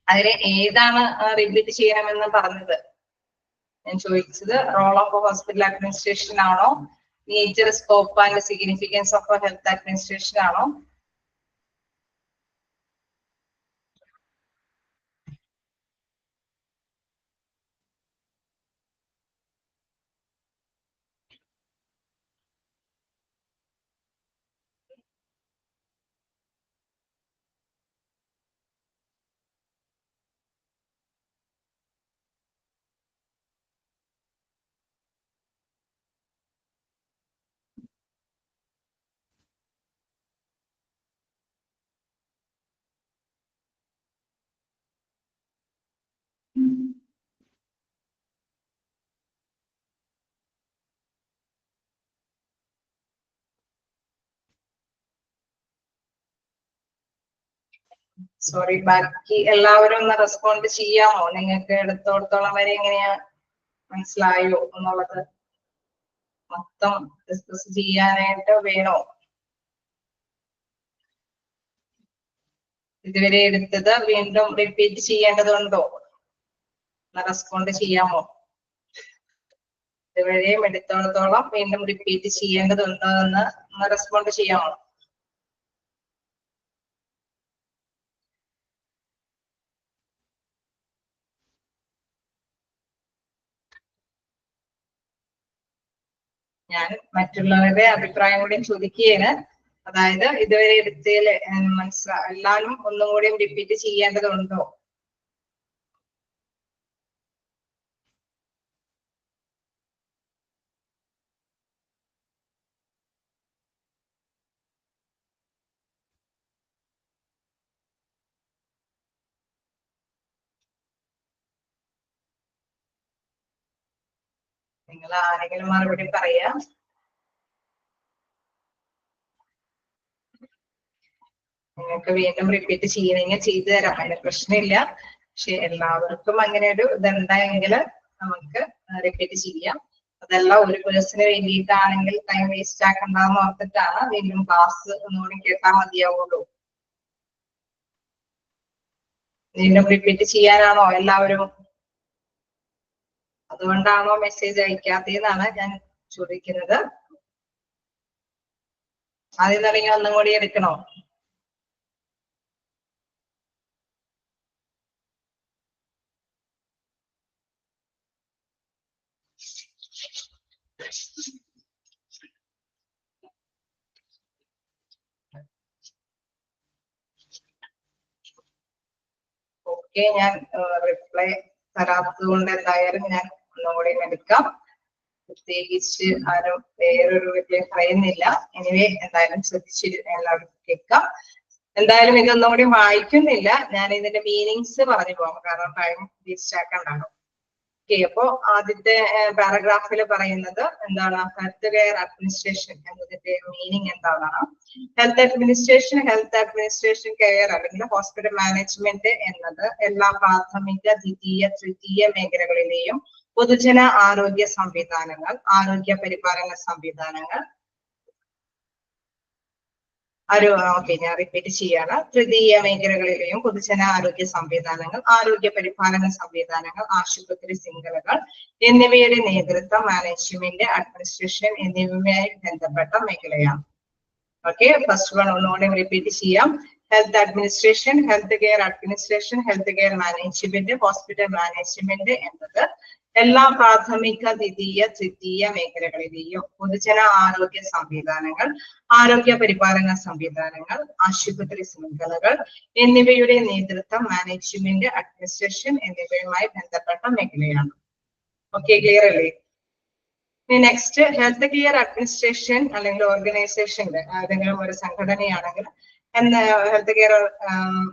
അതിൽ ഏതാണ് റിപ്പീറ്റ് ചെയ്യണമെന്ന് പറഞ്ഞത് ഞാൻ ചോദിച്ചത്, റോൾ ഓഫ് ഹോസ്പിറ്റൽ അഡ്മിനിസ്ട്രേഷൻ ആണോ, nature, scope and significance of health administration ആണോ? സോറി, ബാക്കി എല്ലാവരും ഒന്ന് റെസ്പോണ്ട് ചെയ്യാമോ? നിങ്ങൾക്ക് എടുത്തോടത്തോളം വരെ എങ്ങനെയാ മനസ്സിലായോ എന്നുള്ളത് മൊത്തം ഡിസ്കസ് ചെയ്യാനായിട്ട് വേണോ? ഇതുവരെ എടുത്തത് വീണ്ടും റിപ്പീറ്റ് ചെയ്യേണ്ടതുണ്ടോ? റെസ്പോണ്ട് ചെയ്യാമോ? ഇതുവരെയും എടുത്തോടത്തോളം വീണ്ടും റിപ്പീറ്റ് ചെയ്യേണ്ടതുണ്ടോ എന്ന് റെസ്പോണ്ട് ചെയ്യാമോ? ഞാൻ മറ്റുള്ളവരുടെ അഭിപ്രായം കൂടി ചോദിക്കുകയാണ്. അതായത് ഇതുവരെ എടുത്തതിൽ എല്ലാവരും ഒന്നും കൂടിയും റിപ്പീറ്റ് ചെയ്യേണ്ടതുണ്ടോ? നിങ്ങൾ ആരെങ്കിലും മറുപടി പറയാ? നിങ്ങൾക്ക് വീണ്ടും റിപ്പീറ്റ് ചെയ്യണമെങ്കിൽ ചെയ്തു തരാം, അതിന് പ്രശ്നമില്ല. പക്ഷെ എല്ലാവർക്കും അങ്ങനെ ഒരു ഇതുണ്ടായെങ്കിൽ നമുക്ക് റിപ്പീറ്റ് ചെയ്യാം. അതല്ല ഒരു പേഴ്സണിന് വേണ്ടിയിട്ടാണെങ്കിൽ ടൈം വേസ്റ്റ് ആക്കണ്ടെന്ന് ഓർത്തിട്ടാണ് വീണ്ടും ക്ലാസ് ഒന്നുകൂടി കേട്ടാൽ മതിയാവുള്ളൂ. വീണ്ടും റിപ്പീറ്റ് ചെയ്യാനാണോ എല്ലാവരും? അതുകൊണ്ടാണോ മെസ്സേജ് അയക്കാത്തതെന്നാണ് ഞാൻ ചോദിക്കുന്നത്. ആദ്യം തുടങ്ങി ഒന്നും കൂടി എടുക്കണോ? ഓക്കെ, ഞാൻ റിപ്ലൈ തരാത്തത് കൊണ്ട് എന്തായാലും ഞാൻ ഒന്നുകൂടി എടുക്കാം. പ്രത്യേകിച്ച് ആരും വേറൊരു റിപ്ലൈ പറയുന്നില്ല. എനിവേ എന്തായാലും ശ്രദ്ധിച്ചിട്ട് എല്ലാവരും കേൾക്കാം. എന്തായാലും ഇതൊന്നും കൂടി വായിക്കുന്നില്ല, ഞാൻ ഇതിന്റെ മീനിങ്സ് പറഞ്ഞു പോകാം, കാരണം ടൈം വേസ്റ്റ് ആക്കണ്ടല്ലോ. ഓക്കെ, അപ്പോ ആദ്യത്തെ പാരഗ്രാഫിൽ പറയുന്നത് എന്താണ്? ഹെൽത്ത് കെയർ അഡ്മിനിസ്ട്രേഷൻ എന്നതിന്റെ മീനിങ് എന്താണെന്നാണ്. ഹെൽത്ത് അഡ്മിനിസ്ട്രേഷൻ കെയർ അല്ലെങ്കിൽ ഹോസ്പിറ്റൽ മാനേജ്മെന്റ് എന്നത് എല്ലാ പ്രാഥമിക, ദ്വിതീയ, തൃതീയ മേഖലകളിലെയും പൊതുജന ആരോഗ്യ സംവിധാനങ്ങൾ, ആരോഗ്യ പരിപാലന സംവിധാനങ്ങൾ, ഞാൻ റിപ്പീറ്റ് ചെയ്യാണ്. തൃതീയ മേഖലകളിലെയും പൊതുജന ആരോഗ്യ സംവിധാനങ്ങൾ, ആരോഗ്യ പരിപാലന സംവിധാനങ്ങൾ, ആശുപത്രി ശൃംഖലകൾ എന്നിവയുടെ നേതൃത്വം, മാനേജ്മെന്റ്, അഡ്മിനിസ്ട്രേഷൻ എന്നിവയുമായി ബന്ധപ്പെട്ട മേഖലയാണ്. ഓക്കെ, ഫസ്റ്റ് വൺ ഒന്നുകൂടെ റിപ്പീറ്റ് ചെയ്യാം. Health administration, health care administration, health care management, hospital management എന്നത് എല്ലാ പ്രാഥമിക, ദ്വിതീയ, തൃതീയ മേഖലകളിലെയും പൊതുജന ആരോഗ്യ സംവിധാനങ്ങൾ, ആരോഗ്യ പരിപാലന സംവിധാനങ്ങൾ, ആശുപത്രി ശൃംഖലകൾ എന്നിവയുടെ നേതൃത്വം, മാനേജ്മെന്റ്, അഡ്മിനിസ്ട്രേഷൻ എന്നിവയുമായി ബന്ധപ്പെട്ട മേഖലയാണ്. ഓക്കെ, ക്ലിയർ അല്ലേ? നെക്സ്റ്റ്, ഹെൽത്ത് കെയർ അഡ്മിനിസ്ട്രേഷൻ അല്ലെങ്കിൽ ഓർഗനൈസേഷന്റെ ഏതെങ്കിലും ഒരു സംഘടനയാണെങ്കിൽ, ഹെൽത്ത് കെയർ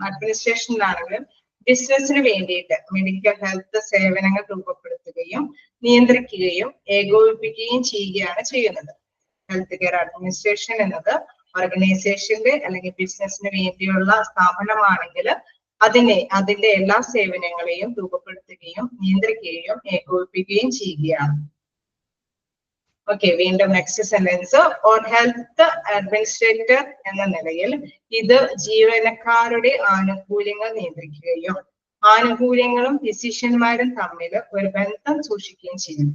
അഡ്മിനിസ്ട്രേഷനിലാണെങ്കിലും ബിസിനസിന് വേണ്ടിയിട്ട് മെഡിക്കൽ ഹെൽത്ത് സേവനങ്ങൾ രൂപപ്പെടുത്തുകയും നിയന്ത്രിക്കുകയും ഏകോപിപ്പിക്കുകയും ചെയ്യുകയാണ് ചെയ്യുന്നത്. ഹെൽത്ത് കെയർ അഡ്മിനിസ്ട്രേഷൻ എന്നത് ഓർഗനൈസേഷന്റെ അല്ലെങ്കിൽ ബിസിനസിന് വേണ്ടിയുള്ള സ്ഥാപനമാണെങ്കിൽ അതിന്റെ എല്ലാ സേവനങ്ങളെയും രൂപപ്പെടുത്തുകയും നിയന്ത്രിക്കുകയും ഏകോപിപ്പിക്കുകയും ചെയ്യുകയാണ്. ഓക്കെ, വീണ്ടും next sentence. Or health administrator എന്ന നിലയിൽ ഇത് ജീവനക്കാരുടെ ആനുകൂല്യങ്ങൾ നിയന്ത്രിക്കുകയും ആനുകൂല്യങ്ങളും ഫിസിഷ്യന്മാരും തമ്മിൽ ഒരു ബന്ധം സൂക്ഷിക്കുകയും ചെയ്യുന്നു.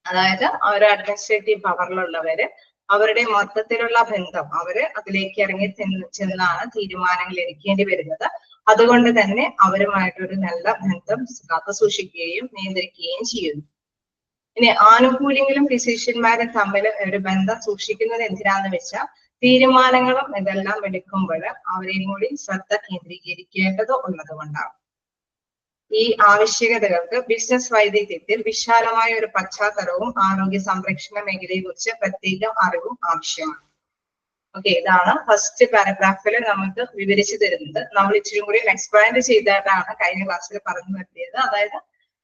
അതായത് ഒരു അഡ്മിനിസ്ട്രേറ്റീവ് പവറിലുള്ളവര് അവരുടെ മൊത്തത്തിലുള്ള ബന്ധം, അവര് അതിലേക്ക് ഇറങ്ങി ചെന്നാണ് തീരുമാനങ്ങൾ എടുക്കേണ്ടി വരുന്നത്. അതുകൊണ്ട് തന്നെ അവരുമായിട്ടൊരു നല്ല ബന്ധം കാത്തു സൂക്ഷിക്കുകയും നിയന്ത്രിക്കുകയും ചെയ്യുന്നു. ഇനി ആനുകൂല്യങ്ങളും ഫിസിഷ്യന്മാരും തമ്മിൽ ഒരു ബന്ധം സൂക്ഷിക്കുന്നത് എന്തിനാന്ന് വെച്ചാൽ തീരുമാനങ്ങളും ഇതെല്ലാം എടുക്കുമ്പോൾ അവരെയും കൂടി ശ്രദ്ധ കേന്ദ്രീകരിക്കേണ്ടത് ഉള്ളത് കൊണ്ടാണ്. ഈ ആവശ്യകതകൾക്ക് ബിസിനസ് വൈദഗ്ധ്യത്തിൽ വിശാലമായ ഒരു പശ്ചാത്തലവും ആരോഗ്യ സംരക്ഷണ മേഖലയെ കുറിച്ച് പ്രത്യേക അറിവും ആവശ്യമാണ്. ഓക്കെ, ഇതാണ് ഫസ്റ്റ് പാരഗ്രാഫിൽ നമുക്ക് വിവരിച്ചു തരുന്നത്. നമ്മൾ ഇച്ചിരി കൂടി എക്സ്പാൻഡ് ചെയ്തിട്ടാണ് കഴിഞ്ഞ ക്ലാസ്സിൽ പറഞ്ഞു നിർത്തിയത്. അതായത്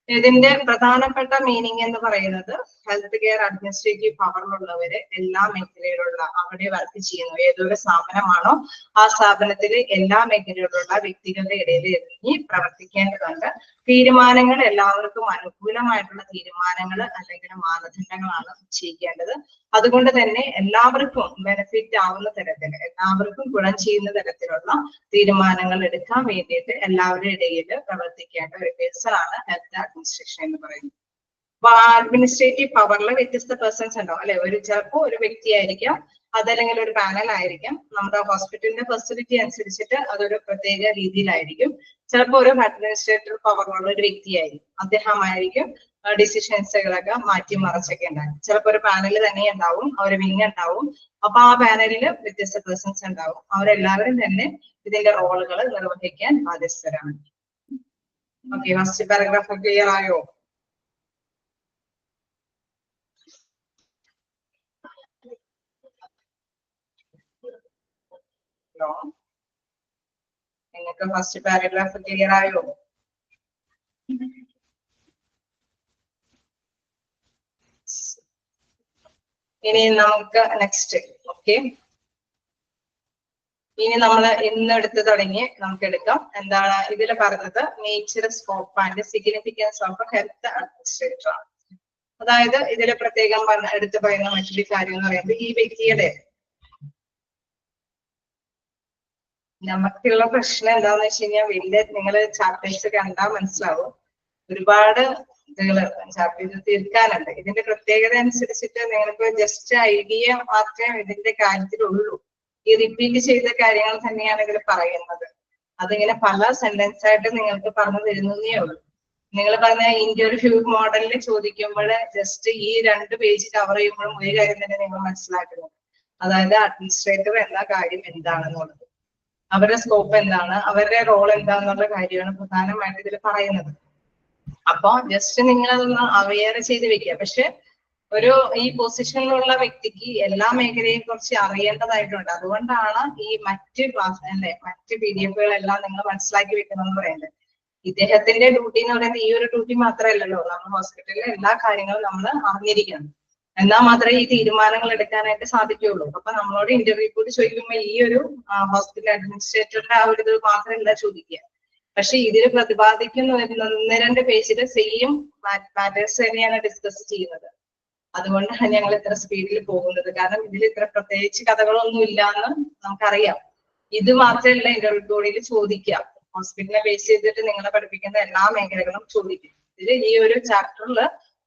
ഇതിന്റെ പ്രധാനപ്പെട്ട മീനിങ് എന്ന് പറയുന്നത് ഹെൽത്ത് കെയർ അഡ്മിനിസ്ട്രേറ്റീവ് പവറിലുള്ളവര് എല്ലാ മേഖലയിലുള്ള അവിടെ വർക്ക് ചെയ്യുന്നു, ഏതൊരു സ്ഥാപനമാണോ ആ സ്ഥാപനത്തിലെ എല്ലാ മേഖലയിലുള്ള വ്യക്തികളുടെ ഇടയിൽ ഇറങ്ങി പ്രവർത്തിക്കേണ്ടതുണ്ട്. തീരുമാനങ്ങൾ എല്ലാവർക്കും അനുകൂലമായിട്ടുള്ള തീരുമാനങ്ങൾ അല്ലെങ്കിൽ മാനദണ്ഡങ്ങളാണ് ചെയ്യേണ്ടത്. അതുകൊണ്ട് തന്നെ എല്ലാവർക്കും ബെനിഫിറ്റ് ആവുന്ന തരത്തിൽ, എല്ലാവർക്കും ഗുണം ചെയ്യുന്ന തരത്തിലുള്ള തീരുമാനങ്ങൾ എടുക്കാൻ വേണ്ടിയിട്ട് എല്ലാവരുടെ ഇടയിൽ പ്രവർത്തിക്കേണ്ട ഒരു പേഴ്സണാണ് ഹെൽത്ത് അഡ്മിനിസ്ട്രേഷൻ എന്ന് പറയുന്നത്. അപ്പൊ ആ അഡ്മിനിസ്ട്രേറ്റീവ് പവറിൽ വ്യത്യസ്ത പേഴ്സൺസ് ഉണ്ടാവും അല്ലെ. ചിലപ്പോൾ ഒരു വ്യക്തിയായിരിക്കാം, അതല്ലെങ്കിൽ ഒരു പാനൽ ആയിരിക്കാം. നമ്മുടെ ഹോസ്പിറ്റലിന്റെ ഫെസിലിറ്റി അനുസരിച്ചിട്ട് അതൊരു പ്രത്യേക രീതിയിലായിരിക്കും. ചിലപ്പോൾ ഒരു അഡ്മിനിസ്ട്രേറ്റീവ് പവറിലുള്ള ഒരു വ്യക്തിയായിരിക്കും, അദ്ദേഹമായിരിക്കും ഡിസിഷൻസുകളൊക്കെ മാറ്റിമറിച്ചൊക്കെ ഉണ്ടാകും. ചിലപ്പോൾ ഒരു പാനൽ തന്നെ ഉണ്ടാവും, ഒരു വിങ് ഉണ്ടാവും. അപ്പൊ ആ പാനലിൽ വ്യത്യസ്ത പേഴ്സൺസ് ഉണ്ടാവും. അവരെല്ലാവരും തന്നെ ഇതിന്റെ റോളുകൾ നിർവഹിക്കാൻ ബാധ്യസ്ഥരാണ്. ഓക്കെ, ഫസ്റ്റ് പാരഗ്രാഫ് ക്ലിയർ ആയോ? ഹലോ, നിങ്ങൾക്ക് ഫസ്റ്റ് പാരഗ്രാഫ് ക്ലിയർ ആയോ? ഇനി നമുക്ക് നെക്സ്റ്റ്. ഓക്കെ, ഇനി നമ്മൾ ഇന്ന് എടുത്ത് തുടങ്ങി നമുക്ക് എടുക്കാം. എന്താണ് ഇതിൽ പറഞ്ഞത്? Nature, scope and significance of health administrator ആണ്. അതായത് ഇതിൽ പ്രത്യേകം എടുത്ത് പറയുന്ന മറ്റൊരു കാര്യം എന്ന് പറയുന്നത് ഈ വ്യക്തിയുടെ നമുക്കുള്ള പ്രശ്നം എന്താന്ന് വെച്ച് കഴിഞ്ഞാൽ വലിയ നിങ്ങൾ ചാപ്റ്റേഴ്സ് കണ്ടാൽ മനസ്സിലാവും, ഒരുപാട് ചാപ്റ്റേഴ്സ് തീർക്കാനുണ്ട്. ഇതിന്റെ പ്രത്യേകത അനുസരിച്ചിട്ട് നിങ്ങൾക്ക് ജസ്റ്റ് ഐഡിയ മാത്രമേ ഇതിന്റെ കാര്യത്തിലുള്ളൂ. ഈ റിപ്പീറ്റ് ചെയ്ത കാര്യങ്ങൾ തന്നെയാണ് ഇതിൽ പറയുന്നത്. അതിങ്ങനെ പല സെന്റൻസ് ആയിട്ട് നിങ്ങൾക്ക് പറഞ്ഞു തരുന്നതേ ഉള്ളൂ. നിങ്ങൾ പറഞ്ഞ ഇന്റർവ്യൂ മോഡലിൽ ചോദിക്കുമ്പോൾ ജസ്റ്റ് ഈ 2 പേജ് കവർ ചെയ്യുമ്പോഴും ഒരു കാര്യം തന്നെ നിങ്ങൾ മനസ്സിലാക്കുന്നത്, അതായത് അഡ്മിനിസ്ട്രേറ്റർ എന്ന കാര്യം എന്താണെന്നുള്ളത്, അവരുടെ സ്കോപ്പ് എന്താണ്, അവരുടെ റോൾ എന്താണെന്നുള്ള കാര്യമാണ് പ്രധാനമായിട്ട് ഇതിൽ പറയുന്നത്. അപ്പൊ ജസ്റ്റ് നിങ്ങൾ അതൊന്ന് അവെയർ ചെയ്ത് വെക്കുക. പക്ഷെ ഈ പൊസിഷനിലുള്ള വ്യക്തിക്ക് എല്ലാ മേഖലയെയും കുറിച്ച് അറിയേണ്ടതായിട്ടുണ്ട്. അതുകൊണ്ടാണ് ഈ മറ്റ് ക്ലാസ് അല്ലെ മറ്റ് PDF-കളെല്ലാം നിങ്ങൾ മനസ്സിലാക്കി വെക്കണമെന്ന് പറയുന്നത്. ഇദ്ദേഹത്തിന്റെ ഡ്യൂട്ടി എന്ന് പറയുന്നത് ഈ ഒരു ഡ്യൂട്ടി മാത്രമല്ലല്ലോ, നമ്മൾ ഹോസ്പിറ്റലിലെ എല്ലാ കാര്യങ്ങളും നമ്മൾ അറിഞ്ഞിരിക്കണം. എന്നാൽ മാത്രമേ ഈ തീരുമാനങ്ങൾ എടുക്കാനായിട്ട് സാധിക്കുകയുള്ളൂ. അപ്പൊ നമ്മളോട് ഇന്റർവ്യൂ കൂടി ചോദിക്കുമ്പോൾ ഈ ഒരു ഹോസ്പിറ്റൽ അഡ്മിനിസ്ട്രേറ്ററുടെ ആ ഒരു ഇത് മാത്രമല്ല ചോദിക്കുക. പക്ഷെ ഇതിൽ പ്രതിപാദിക്കുന്ന 1-2 പേജിൽ സെയിം മാറ്റേഴ്സ് തന്നെയാണ് ഡിസ്കസ് ചെയ്യുന്നത്. അതുകൊണ്ടാണ് ഞങ്ങൾ ഇത്ര സ്പീഡിൽ പോകുന്നത്. കാരണം ഇതിൽ ഇത്ര പ്രത്യേകിച്ച് കഥകളൊന്നും ഇല്ല എന്ന് നമുക്കറിയാം. ഇത് മാത്രമല്ല ഇന്റർവ്യൂകളിൽ ചോദിക്കാം. ഹോസ്പിറ്റലിനെ ബേസ് ചെയ്തിട്ട് നിങ്ങളെ പഠിപ്പിക്കുന്ന എല്ലാ മേഖലകളും ചോദിക്കും. ഇതിൽ ഈ ഒരു ചാപ്റ്ററിൽ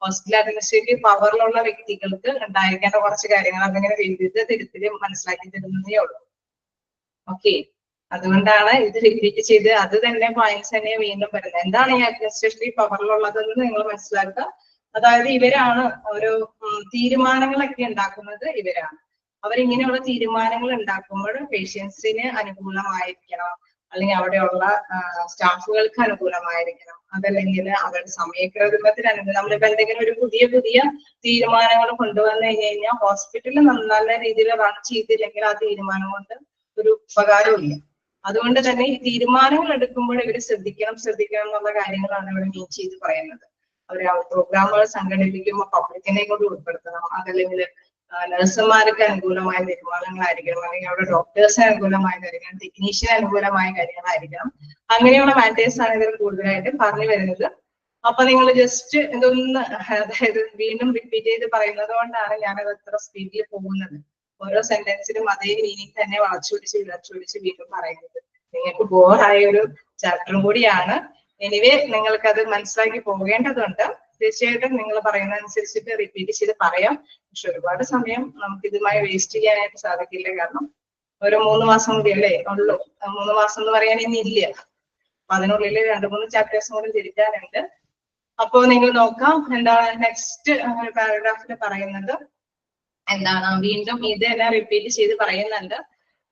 ഹോസ്പിറ്റൽ അഡ്മിനിസ്ട്രേറ്റീവ് പവറിലുള്ള വ്യക്തികൾക്ക് ഉണ്ടായിരിക്കേണ്ട കുറച്ച് കാര്യങ്ങൾ അതിങ്ങനെ വിവിധ തരത്തിൽ മനസ്സിലാക്കി തരുന്നതേ ഉള്ളൂ. ഓക്കെ, അതുകൊണ്ടാണ് ഇത് റിപ്പീറ്റ് ചെയ്ത് അത് തന്നെ പോയിന്റ്സ് തന്നെ വീണ്ടും പറയുന്നത്. എന്താണ് ഈ അഡ്മിനിസ്ട്രേറ്റീവ് പവറിലുള്ളതെന്ന് നിങ്ങൾ മനസ്സിലാക്കുക. അതായത് ഇവരാണ് ഒരു തീരുമാനങ്ങളൊക്കെ ഉണ്ടാക്കുന്നത്. ഇവരാണ് അവരിങ്ങനെയുള്ള തീരുമാനങ്ങൾ ഉണ്ടാക്കുമ്പോൾ പേഷ്യൻസിന് അനുകൂലമായിരിക്കണം, അല്ലെങ്കിൽ അവിടെയുള്ള സ്റ്റാഫുകൾക്ക് അനുകൂലമായിരിക്കണം, അതല്ലെങ്കിൽ അവരുടെ സമയക്രമത്തിന് അനുകൂലം. നമ്മളിപ്പോ എന്തെങ്കിലും ഒരു പുതിയ തീരുമാനങ്ങൾ കൊണ്ടുവന്നു കഴിഞ്ഞാൽ ഹോസ്പിറ്റലിൽ നല്ല രീതിയിൽ റൺ ചെയ്തില്ലെങ്കിൽ ആ തീരുമാനം കൊണ്ട് ഒരു ഉപകാരവും ഇല്ല. അതുകൊണ്ട് തന്നെ ഈ തീരുമാനങ്ങൾ എടുക്കുമ്പോൾ ഇവർ ശ്രദ്ധിക്കണം എന്നുള്ള കാര്യങ്ങളാണ് ഇവിടെ മീൻ ചെയ്ത് പറയുന്നത്. അവർ പ്രോഗ്രാമുകൾ സംഘടിപ്പിക്കുമ്പോൾ പബ്ലിക്കിനെ കൊണ്ട് ഉൾപ്പെടുത്തണം, അതല്ലെങ്കിൽ നഴ്സുമാർക്ക് അനുകൂലമായ തീരുമാനങ്ങളായിരിക്കണം, അല്ലെങ്കിൽ അവിടെ ഡോക്ടേഴ്സിന് അനുകൂലമായതായിരിക്കണം, ടെക്നീഷ്യന് അനുകൂലമായ കാര്യങ്ങളായിരിക്കണം. അങ്ങനെയുള്ള മാറ്റേഴ്സ് ആണ് ഇതിൽ കൂടുതലായിട്ട് പറഞ്ഞു വരുന്നത്. അപ്പൊ നിങ്ങൾ ജസ്റ്റ് ഇതൊന്ന് അതായത് വീണ്ടും റിപ്പീറ്റ് ചെയ്ത് പറയുന്നത് കൊണ്ടാണ് ഞാനത് ഇത്ര സ്പീഡിൽ പോകുന്നത്. ഓരോ സെന്റൻസിലും അതേ മീനിങ് തന്നെ വളച്ചൊടിച്ച് വീണ്ടും പറയുന്നത്. നിങ്ങൾക്ക് ബോറായ ഒരു ചാപ്റ്ററും കൂടിയാണ്. എനിവേ നിങ്ങൾക്കത് മനസ്സിലാക്കി പോകേണ്ടതുണ്ട്. തീർച്ചയായിട്ടും നിങ്ങൾ പറയുന്നതനുസരിച്ചിട്ട് റിപ്പീറ്റ് ചെയ്ത് പറയാം. പക്ഷെ ഒരുപാട് സമയം നമുക്ക് ഇതുമായി വേസ്റ്റ് ചെയ്യാനായിട്ട് സാധിക്കില്ല. കാരണം ഒരു 3 മാസം കൂടി അല്ലേ ഉള്ളൂ. 3 മാസം എന്ന് പറയാൻ ഇനി ഇല്ല. അപ്പൊ അതിനുള്ളിൽ 2-3 ചാപ്റ്റേഴ്സും കൂടി തിരിക്കാനുണ്ട്. അപ്പോ നിങ്ങൾ നോക്കാം എന്താണ് നെക്സ്റ്റ് പാരഗ്രാഫിൽ പറയുന്നത് എന്താണ്. വീണ്ടും ഇത് തന്നെ റിപ്പീറ്റ് ചെയ്ത് പറയുന്നുണ്ട്.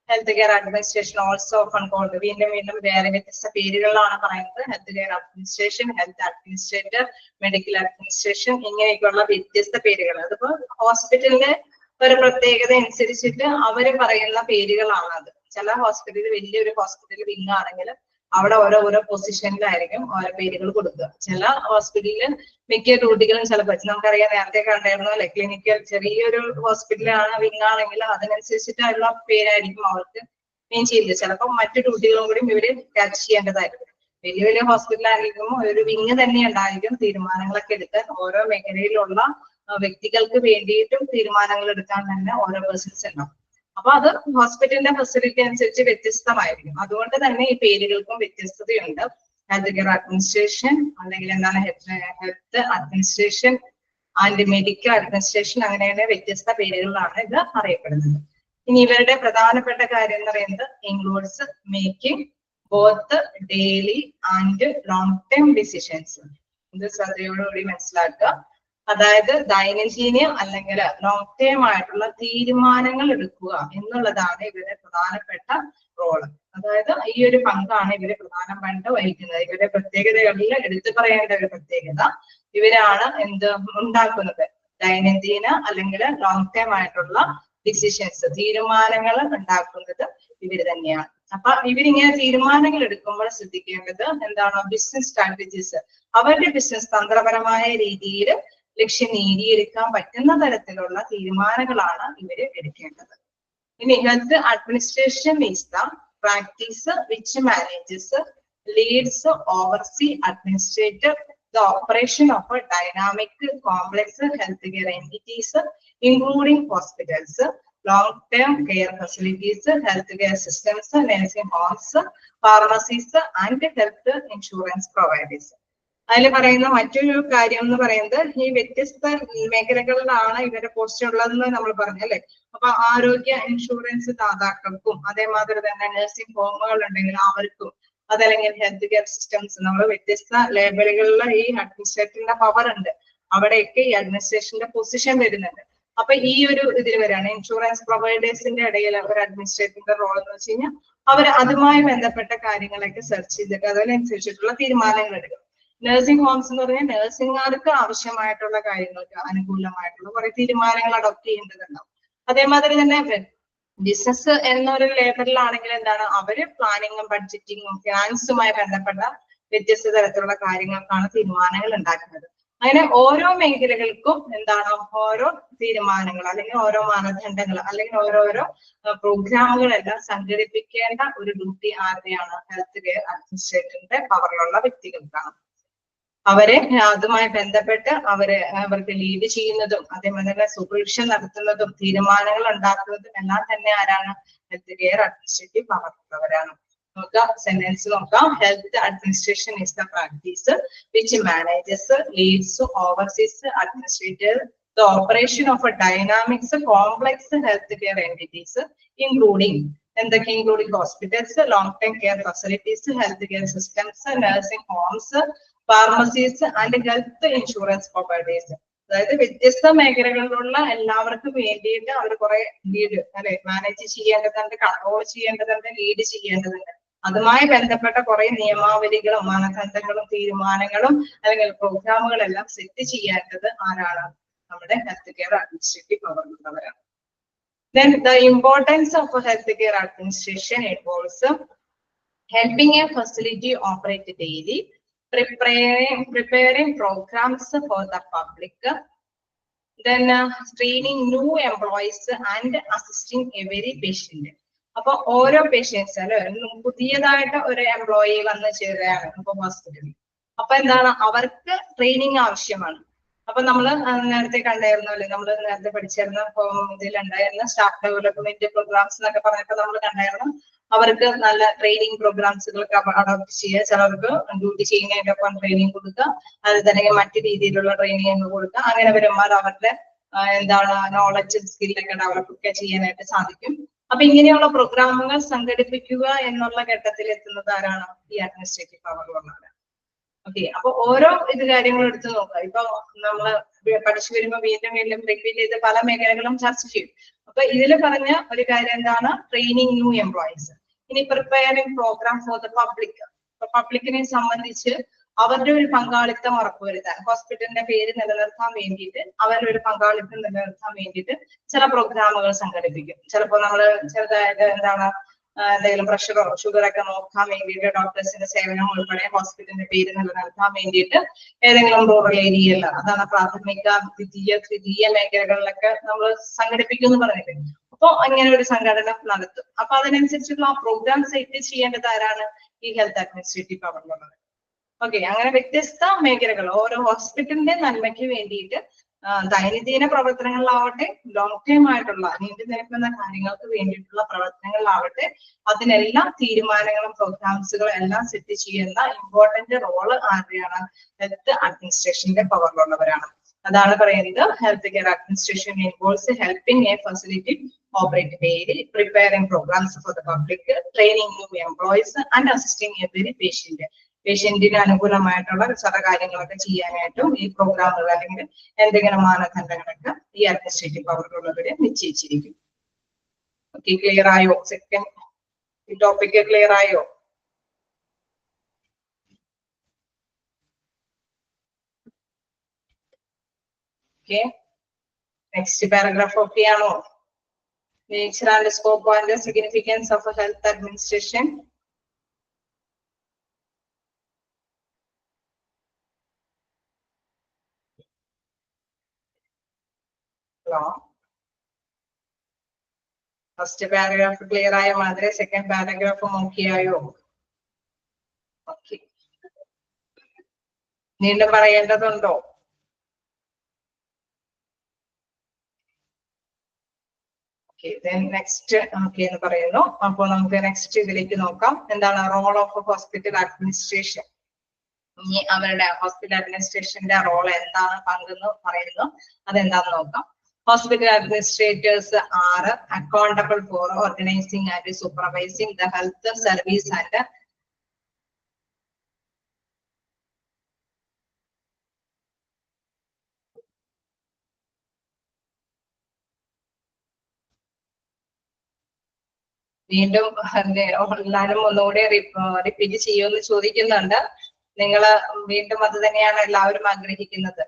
Health care administration also often called, വീണ്ടും വേറെ വ്യത്യസ്ത പേരുകളിലാണ് പറയുന്നത്. Health care administration, health administrator, medical administration, ഇങ്ങനെയൊക്കെയുള്ള വ്യത്യസ്ത പേരുകൾ. അതിപ്പോ ഹോസ്പിറ്റലിന്റെ ഒരു പ്രത്യേകത അനുസരിച്ചിട്ട് അവര് പറയുന്ന പേരുകളാണ് അത്. ചില ഹോസ്പിറ്റലിൽ വലിയൊരു ഹോസ്പിറ്റൽ വിങ് ആണെങ്കിൽ അവിടെ ഓരോ പൊസിഷനിലായിരിക്കും ഓരോ പേരുകൾ കൊടുക്കുക. ചില ഹോസ്പിറ്റലിൽ മിക്ക ഡ്യൂട്ടികളും ചിലപ്പോൾ നമുക്കറിയാം, നേരത്തെ കണ്ടായിരുന്നു അല്ലെ, ക്ലിനിക്കൽ ചെറിയൊരു ഹോസ്പിറ്റലാണ് വിങ് ആണെങ്കിൽ അതിനനുസരിച്ചിട്ടുള്ള പേരായിരിക്കും അവർക്ക് മെയിൻ ചെയ്യുന്നത്. ചിലപ്പോൾ മറ്റു ഡ്യൂട്ടികളും കൂടി ഇവര് ക്യാച്ച് ചെയ്യേണ്ടതായിരിക്കും. വലിയ ഹോസ്പിറ്റൽ ആയിരിക്കുമ്പോൾ ഒരു വിങ് തന്നെ ഉണ്ടായിരിക്കും തീരുമാനങ്ങളൊക്കെ എടുക്കാൻ. ഓരോ മേഖലയിലുള്ള വ്യക്തികൾക്ക് വേണ്ടിയിട്ടും തീരുമാനങ്ങൾ എടുക്കാൻ തന്നെ ഓരോ പേഴ്സൺസ് ഉണ്ടാവും. അപ്പൊ അത് ഹോസ്പിറ്റലിന്റെ ഫെസിലിറ്റി അനുസരിച്ച് വ്യത്യസ്തമായിരിക്കും. അതുകൊണ്ട് തന്നെ ഈ പേരുകൾക്കും വ്യത്യസ്തതയുണ്ട്. ഹെൽത്ത് കെയർ അഡ്മിനിസ്ട്രേഷൻ, അല്ലെങ്കിൽ എന്താണ് health administration and medical administration, അങ്ങനെയുള്ള വ്യത്യസ്ത പേരുകളിലാണ് ഇത് അറിയപ്പെടുന്നത്. ഇനി ഇവരുടെ പ്രധാനപ്പെട്ട കാര്യം എന്ന് പറയുന്നത് includes making both daily and long term decisions. ഇത് ശ്രദ്ധയോടുകൂടി മനസ്സിലാക്കുക. അതായത് ദൈനംദിന അല്ലെങ്കിൽ ലോങ് ടേം ആയിട്ടുള്ള തീരുമാനങ്ങൾ എടുക്കുക എന്നുള്ളതാണ് ഇവരുടെ പ്രധാനപ്പെട്ട റോള്. അതായത് ഈ ഒരു പങ്കാണ് ഇവര് പ്രധാനമായിട്ട് വഹിക്കുന്നത്. ഇവരുടെ പ്രത്യേകതകളിൽ എടുത്തു പറയേണ്ട ഒരു പ്രത്യേകത, ഇവരാണ് ഉണ്ടാക്കുന്നത് ദൈനംദിന അല്ലെങ്കിൽ ലോങ് ടേം ആയിട്ടുള്ള ഡിസിഷൻസ്, തീരുമാനങ്ങൾ ഉണ്ടാക്കുന്നത് ഇവര് തന്നെയാണ്. അപ്പൊ ഇവരിങ്ങനെ തീരുമാനങ്ങൾ എടുക്കുമ്പോൾ ശ്രദ്ധിക്കേണ്ടത് എന്താണ്, ബിസിനസ് സ്ട്രാറ്റജീസ്, അവരുടെ ബിസിനസ് തന്ത്രപരമായ രീതിയിൽ ലക്ഷ്യം നേടിയെടുക്കാൻ പറ്റുന്ന തരത്തിലുള്ള തീരുമാനങ്ങളാണ് ഇവര് എടുക്കേണ്ടത്. ഇനി health administration is the practice which manages, leads, oversee, administrator the operation of a dynamic complex healthcare entities including hospitals, long-term care facilities, healthcare systems, nursing homes, pharmacies and health insurance providers. അതിൽ പറയുന്ന മറ്റൊരു കാര്യം എന്ന് പറയുന്നത് ഈ വ്യത്യസ്ത മേഖലകളിലാണ് ഇവരുടെ പോസ്റ്റ് ഉള്ളതെന്ന് നമ്മൾ പറഞ്ഞല്ലേ. അപ്പൊ ആരോഗ്യ ഇൻഷുറൻസ് ദാതാക്കൾക്കും അതേമാതിരി തന്നെ നഴ്സിംഗ് ഹോമുകൾ ഉണ്ടെങ്കിൽ അവർക്കും അതല്ലെങ്കിൽ ഹെൽത്ത് കെയർ സിസ്റ്റംസ്, നമ്മൾ വ്യത്യസ്ത ലേബലുകളിൽ ഈ അഡ്മിനിസ്ട്രേറ്ററിന്റെ പവർ ഉണ്ട്. അവിടെയൊക്കെ ഈ അഡ്മിനിസ്ട്രേഷന്റെ പൊസിഷൻ വരുന്നുണ്ട്. അപ്പൊ ഈ ഒരു ഇതിൽ വരെയാണ് ഇൻഷുറൻസ് പ്രൊവൈഡേഴ്സിന്റെ ഇടയിൽ ഒരു അഡ്മിനിസ്ട്രേറ്ററിന്റെ റോൾ എന്ന് വെച്ച് കഴിഞ്ഞാൽ അവർ അതുമായി ബന്ധപ്പെട്ട കാര്യങ്ങളൊക്കെ സെർച്ച് ചെയ്തിട്ട് അതിനനുസരിച്ചിട്ടുള്ള തീരുമാനങ്ങൾ എടുക്കും. നഴ്സിംഗ് ഹോംസ് എന്ന് പറഞ്ഞാൽ നഴ്സിംഗുകാർക്ക് ആവശ്യമായിട്ടുള്ള കാര്യങ്ങൾക്ക് അനുകൂലമായിട്ടുള്ള കുറെ തീരുമാനങ്ങൾ അഡോപ്റ്റ് ചെയ്യേണ്ടതുണ്ടാവും. അതേമാതിരി തന്നെ ബിസിനസ് എന്നൊരു ലേബലിലാണെങ്കിൽ എന്താണ്, അവര് പ്ലാനിങ്ങും ബഡ്ജറ്റിങ്ങും ഫിനാൻസുമായി ബന്ധപ്പെട്ട വ്യത്യസ്ത തരത്തിലുള്ള കാര്യങ്ങൾക്കാണ് തീരുമാനങ്ങൾ ഉണ്ടാക്കുന്നത്. അങ്ങനെ ഓരോ മേഖലകൾക്കും എന്താണ് ഓരോ തീരുമാനങ്ങൾ അല്ലെങ്കിൽ ഓരോ മാനദണ്ഡങ്ങൾ അല്ലെങ്കിൽ ഓരോരോ പ്രോഗ്രാമുകളെല്ലാം സംഘടിപ്പിക്കേണ്ട ഒരു ഡ്യൂട്ടി ആരുടെയാണ്? ഹെൽത്ത് കെയർ അഡ്മിനിസ്ട്രേറ്ററിന്റെ പവറിലുള്ള വ്യക്തികൾക്കാണ്. അവരെ അതുമായി ബന്ധപ്പെട്ട് അവർക്ക് ലീഡ് ചെയ്യുന്നതും അതേപോലെ തന്നെ സൂപ്പർവിഷൻ നടത്തുന്നതും തീരുമാനങ്ങൾ ഉണ്ടാക്കുന്നതും എല്ലാം തന്നെ ആരാണ്? ഹെൽത്ത് കെയർ അഡ്മിനിസ്ട്രേറ്റീവ് പവറിലുള്ളവരാണ്. നോക്കാം, സെന്റൻസ് നോക്കാം. Health administration is the practice which manages, leads, oversees, administrator the operation of a dynamics complex healthcare entities, including hospitals, long-term care facilities, healthcare systems, nursing homes, pharmacies, and health insurance providers. അതായത് വ്യത്യസ്ത മേഖലകളിലുള്ള എല്ലാവർക്കും വേണ്ടിയിട്ട് അവർ കുറെ ലീഡ് അല്ലെ മാനേജ് ചെയ്യേണ്ടതുണ്ട്, കൺട്രോൾ ചെയ്യേണ്ടതുണ്ട്, ലീഡ് ചെയ്യേണ്ടതുണ്ട്. അതുമായി ബന്ധപ്പെട്ട കുറെ നിയമാവലികളും മാനദണ്ഡങ്ങളും തീരുമാനങ്ങളും അല്ലെങ്കിൽ പ്രോഗ്രാമുകളെല്ലാം സെറ്റ് ചെയ്യേണ്ടത് ആരാണ്? നമ്മുടെ ഹെൽത്ത് കെയർ അഡ്മിനിസ്ട്രേറ്റീവ് പവറിലുള്ളവരാണ്. Then the importance of a healthcare administration involves helping a facility operate daily, preparing programs for the public, then training new employees and assisting every patient. അപ്പൊ ഓരോ പേഷ്യൻസ് അല്ലെ, പുതിയതായിട്ട് ഒരു എംപ്ലോയി വന്ന് ചേരുകയാണ് ഇപ്പൊ ഹോസ്പിറ്റലിൽ. അപ്പൊ എന്താണ്, അവർക്ക് ട്രെയിനിങ് ആവശ്യമാണ്. അപ്പൊ നമ്മള് നേരത്തെ കണ്ടായിരുന്നു അല്ലെ, നമ്മൾ നേരത്തെ പഠിച്ചിരുന്ന ഇതിലുണ്ടായിരുന്ന സ്റ്റാഫ് ഡെവലപ്മെന്റ് പ്രോഗ്രാംസ് എന്നൊക്കെ പറഞ്ഞപ്പോ നമ്മൾ കണ്ടായിരുന്നു അവർക്ക് നല്ല ട്രെയിനിങ് പ്രോഗ്രാംസുകളൊക്കെ അഡോപ്റ്റ് ചെയ്യുക. ചിലർക്ക് ഡ്യൂട്ടി ചെയ്യുന്നതിന്റെ ഒപ്പം ട്രെയിനിങ് കൊടുക്കുക, അത് തന്നെ മറ്റു രീതിയിലുള്ള ട്രെയിനിങ് കൊടുക്കുക. അങ്ങനെ വരുമ്പോൾ അവരുടെ എന്താണ് നോളജ് സ്കില്ലൊക്കെ ഡെവലപ്പ് ഒക്കെ ചെയ്യാനായിട്ട് സാധിക്കും. അപ്പൊ ഇങ്ങനെയുള്ള പ്രോഗ്രാമുകൾ സംഘടിപ്പിക്കുക എന്നുള്ള ഘട്ടത്തിൽ എത്തുന്നത് ആരാണ്? ഈ അഡ്മിനിസ്ട്രേറ്റീവ് പവറിലുള്ളവരാണ്. ഓക്കെ, അപ്പൊ ഓരോ കാര്യങ്ങളും എടുത്തു നോക്കുക. ഇപ്പൊ നമ്മള് പഠിച്ചു വരുമ്പോ വീണ്ടും റിപ്പീറ്റ് ചെയ്ത് പല മേഖലകളും ചർച്ച ചെയ്യും. അപ്പൊ ഇതിൽ പറഞ്ഞ ഒരു കാര്യം എന്താണ്? Training new employees. ഇനി preparing program for the public. അപ്പൊ പബ്ലിക്കിനെ സംബന്ധിച്ച് അവരുടെ ഒരു പങ്കാളിത്തം ഉറപ്പുവരുത്താൻ, ഹോസ്പിറ്റലിന്റെ പേര് നിലനിർത്താൻ വേണ്ടിയിട്ട് അവരുടെ ഒരു പങ്കാളിത്തം നിലനിർത്താൻ വേണ്ടിയിട്ട് ചില പ്രോഗ്രാമുകൾ സംഘടിപ്പിക്കും. ചിലപ്പോൾ നമ്മള് ചെറുതായിട്ട് എന്താണ് എന്തെങ്കിലും പ്രഷറോ ഷുഗറൊക്കെ നോക്കാൻ വേണ്ടിയിട്ട് ഡോക്ടേഴ്സിന്റെ സേവനം ഉൾപ്പെടെ ഹോസ്പിറ്റലിന്റെ പേര് നിലനിർത്താൻ വേണ്ടിയിട്ട് ഏതെങ്കിലും റൂറൽ ഏരിയയിൽ, അതാണ് പ്രാഥമിക തൃതീയ മേഖലകളിലൊക്കെ നമ്മൾ സംഘടിപ്പിക്കും എന്ന് പറയുന്നത്. അപ്പൊ അങ്ങനെ ഒരു സംഘടന നടത്തും. അപ്പൊ അതിനനുസരിച്ചുള്ള ആ പ്രോഗ്രാം സെറ്റ് ചെയ്യേണ്ടത് ആരാണ്? ഈ ഹെൽത്ത് അഡ്മിനിസ്ട്രേറ്റീവ് പവറിലുള്ളത്. ഓക്കെ, അങ്ങനെ വ്യത്യസ്ത മേഖലകൾ ഓരോ ഹോസ്പിറ്റലിന്റെ നന്മയ്ക്ക് വേണ്ടിയിട്ട് ദൈനംദിന പ്രവർത്തനങ്ങളിലാവട്ടെ, ലോങ് ടൈം ആയിട്ടുള്ള നീണ്ടു നിൽക്കുന്ന കാര്യങ്ങൾക്ക് വേണ്ടിയിട്ടുള്ള പ്രവർത്തനങ്ങളിലാവട്ടെ, അതിനെല്ലാം തീരുമാനങ്ങളും പ്രോഗ്രാംസുകളും എല്ലാം സെറ്റ് ചെയ്യുന്ന ഇമ്പോർട്ടന്റ് റോള് ആരുടെയാണ്? ഹെൽത്ത് അഡ്മിനിസ്ട്രേഷന്റെ പവറിലുള്ളവരാണ്. അതാണ് പറയുന്നത് health care administration involves helping a facility operate daily, preparing programmes for the public, training new employees and assisting every patient. പേഷ്യന്റിന് അനുകൂലമായിട്ടുള്ള ചില കാര്യങ്ങളൊക്കെ ചെയ്യാനായിട്ടും ഈ പ്രോഗ്രാമുകൾ അല്ലെങ്കിൽ എന്തെങ്കിലും മാനദണ്ഡങ്ങളൊക്കെ ഈ അഡ്മിനിസ്ട്രേറ്റീവ് പവറിലുള്ളവരെ നിശ്ചയിച്ചിരിക്കും. ഓക്കെ, ക്ലിയർ ആയോ? സെക്കൻഡ് ടോപ്പിക് ക്ലിയർ ആയോ? ഓക്കെ, നെക്സ്റ്റ് പാരഗ്രാഫ് ഓക്കെ ആണോ? Nature and scope and significance of health administration. First paragraph clear ആയ മാതിരി സെക്കൻഡ് പാരഗ്രാഫ് നോക്കിയായോ? ഓക്കെ, വീണ്ടും പറയേണ്ടതുണ്ടോ? നെക്സ്റ്റ് ഓക്കെ എന്ന് പറയുന്നു. അപ്പൊ നമുക്ക് നെക്സ്റ്റ് ഇതിലേക്ക് നോക്കാം. എന്താണ് റോൾ ഓഫ് ഹോസ്പിറ്റൽ അഡ്മിനിസ്ട്രേഷൻ? ഇനി അവരുടെ ഹോസ്പിറ്റൽ അഡ്മിനിസ്ട്രേഷന്റെ റോൾ എന്താണ്, പങ്കെന്ന് പറയുന്നു. അതെന്താന്ന് നോക്കാം. Hospital administrators are accountable for organizing and supervising the health service and വീണ്ടും എല്ലാവരും ഒന്നുകൂടെ റിപ്പീറ്റ് ചെയ്യുമെന്ന് ചോദിക്കുന്നുണ്ട്. നിങ്ങൾ വീണ്ടും അത് തന്നെയാണ് എല്ലാവരും ആഗ്രഹിക്കുന്നത്.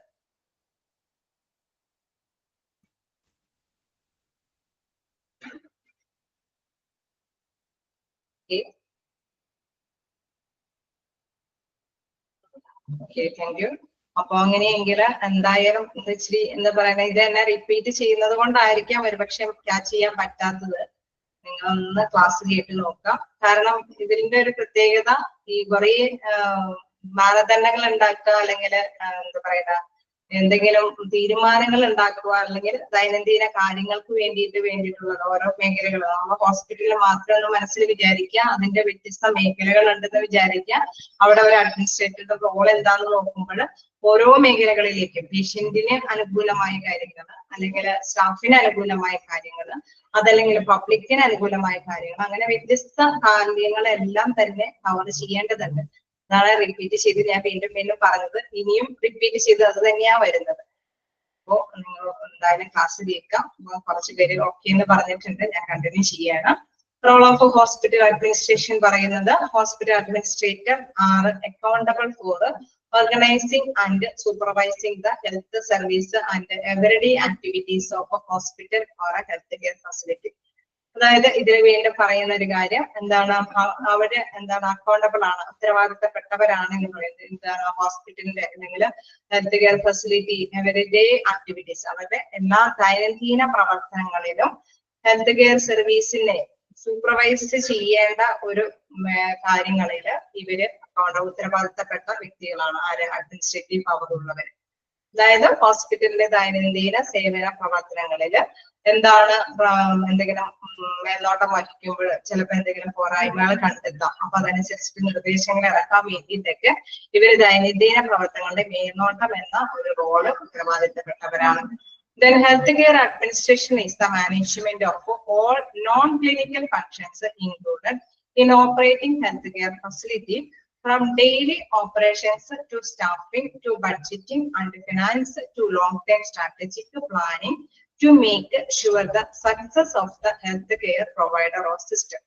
Okay, thank U. അപ്പൊ അങ്ങനെയെങ്കിൽ എന്തായാലും ഇച്ചിരി എന്താ പറയുക, ഇത് തന്നെ റിപ്പീറ്റ് ചെയ്യുന്നത് കൊണ്ടായിരിക്കാം ഒരുപക്ഷെ ക്യാച്ച് ചെയ്യാൻ പറ്റാത്തത്. നിങ്ങൾ ഒന്ന് ക്ലാസ് കേട്ട് നോക്കാം. കാരണം ഇതിന്റെ ഒരു പ്രത്യേകത ഈ കുറെ മാനദണ്ഡങ്ങൾ ഉണ്ടാക്കുക, അല്ലെങ്കിൽ എന്താ പറയുക, എന്തെങ്കിലും തീരുമാനങ്ങൾ ഉണ്ടാക്കുക, അല്ലെങ്കിൽ ദൈനംദിന കാര്യങ്ങൾക്ക് വേണ്ടിയിട്ടുള്ളത് ഓരോ മേഖലകൾ. നമ്മൾ ഹോസ്പിറ്റലിൽ മാത്രം മനസ്സിൽ വിചാരിക്കുക, അതിന്റെ വ്യത്യസ്ത മേഖലകൾ ഉണ്ടെന്ന് വിചാരിക്കുക. അവിടെ ഒരു അഡ്മിനിസ്ട്രേറ്ററുടെ റോൾ എന്താണെന്ന് നോക്കുമ്പോൾ ഓരോ മേഖലകളിലേക്കും പേഷ്യന്റിന് അനുകൂലമായ കാര്യങ്ങൾ, അല്ലെങ്കിൽ സ്റ്റാഫിന് അനുകൂലമായ കാര്യങ്ങൾ, അതല്ലെങ്കിൽ പബ്ലിക്കിന് അനുകൂലമായ കാര്യങ്ങൾ, അങ്ങനെ വ്യത്യസ്ത കാര്യങ്ങളെല്ലാം തന്നെ കവർ ചെയ്യേണ്ടതുണ്ട്. അതാണ് റിപ്പീറ്റ് ചെയ്ത് ഞാൻ വീണ്ടും പറഞ്ഞത്. ഇനിയും റിപ്പീറ്റ് ചെയ്ത് അത് തന്നെയാ വരുന്നത്. അപ്പോ നിങ്ങൾ എന്തായാലും ക്ലാസ് കേൾക്കാം. കുറച്ച് പേര് ഓക്കെ എന്ന് പറഞ്ഞിട്ടുണ്ട്, ഞാൻ കണ്ടിന്യൂ ചെയ്യാണ്. റോൾ ഓഫ് ഹോസ്പിറ്റൽ അഡ്മിനിസ്ട്രേഷൻ പറയുന്നത്, hospital administrator R accountable four organising and supervising the health service and everyday activities of A hospital or A health care facility. അതായത് ഇതിൽ വീണ്ടും പറയുന്ന ഒരു കാര്യം എന്താണ്, അവര് എന്താണ് അക്കൗണ്ടബിൾ ആണ്, ഉത്തരവാദിത്തപ്പെട്ടവരാണ് എന്ന് പറയുന്നത്. എന്താണ് ഹോസ്പിറ്റലിന്റെ അല്ലെങ്കിൽ health care facility everyday activities, അവരുടെ എല്ലാ ദൈനംദിന പ്രവർത്തനങ്ങളിലും ഹെൽത്ത് കെയർ സർവീസിനെ സൂപ്പർവൈസ് ചെയ്യേണ്ട ഒരു കാര്യങ്ങളില് ഇവര് ഉത്തരവാദിത്തപ്പെട്ട വ്യക്തികളാണ്. ആര്? അഡ്മിനിസ്ട്രേറ്റീവ് പവർ ഉള്ളവര്. അതായത് ഹോസ്പിറ്റലിലെ ദൈനംദിന സേവന പ്രവർത്തനങ്ങളില് എന്താണ്, എന്തെങ്കിലും മേൽനോട്ടം വഹിക്കുമ്പോൾ ചിലപ്പോൾ എന്തെങ്കിലും പോരായ്മകൾ കണ്ടെത്താം. അപ്പൊ അതനുസരിച്ചിട്ട് നിർദ്ദേശങ്ങൾ ഇറക്കാൻ വേണ്ടിയിട്ടൊക്കെ ഇവര് ദൈനംദിന പ്രവർത്തനങ്ങളുടെ മേൽനോട്ടം എന്ന ഒരു role ഉത്തരവാദിത്തപ്പെട്ടവരാണ്. Then healthcare administration is the management of all non-clinical functions included in operating healthcare facility, from daily operations to staffing to budgeting and finance to long-term strategic planning to make sure the success of the healthcare provider or system.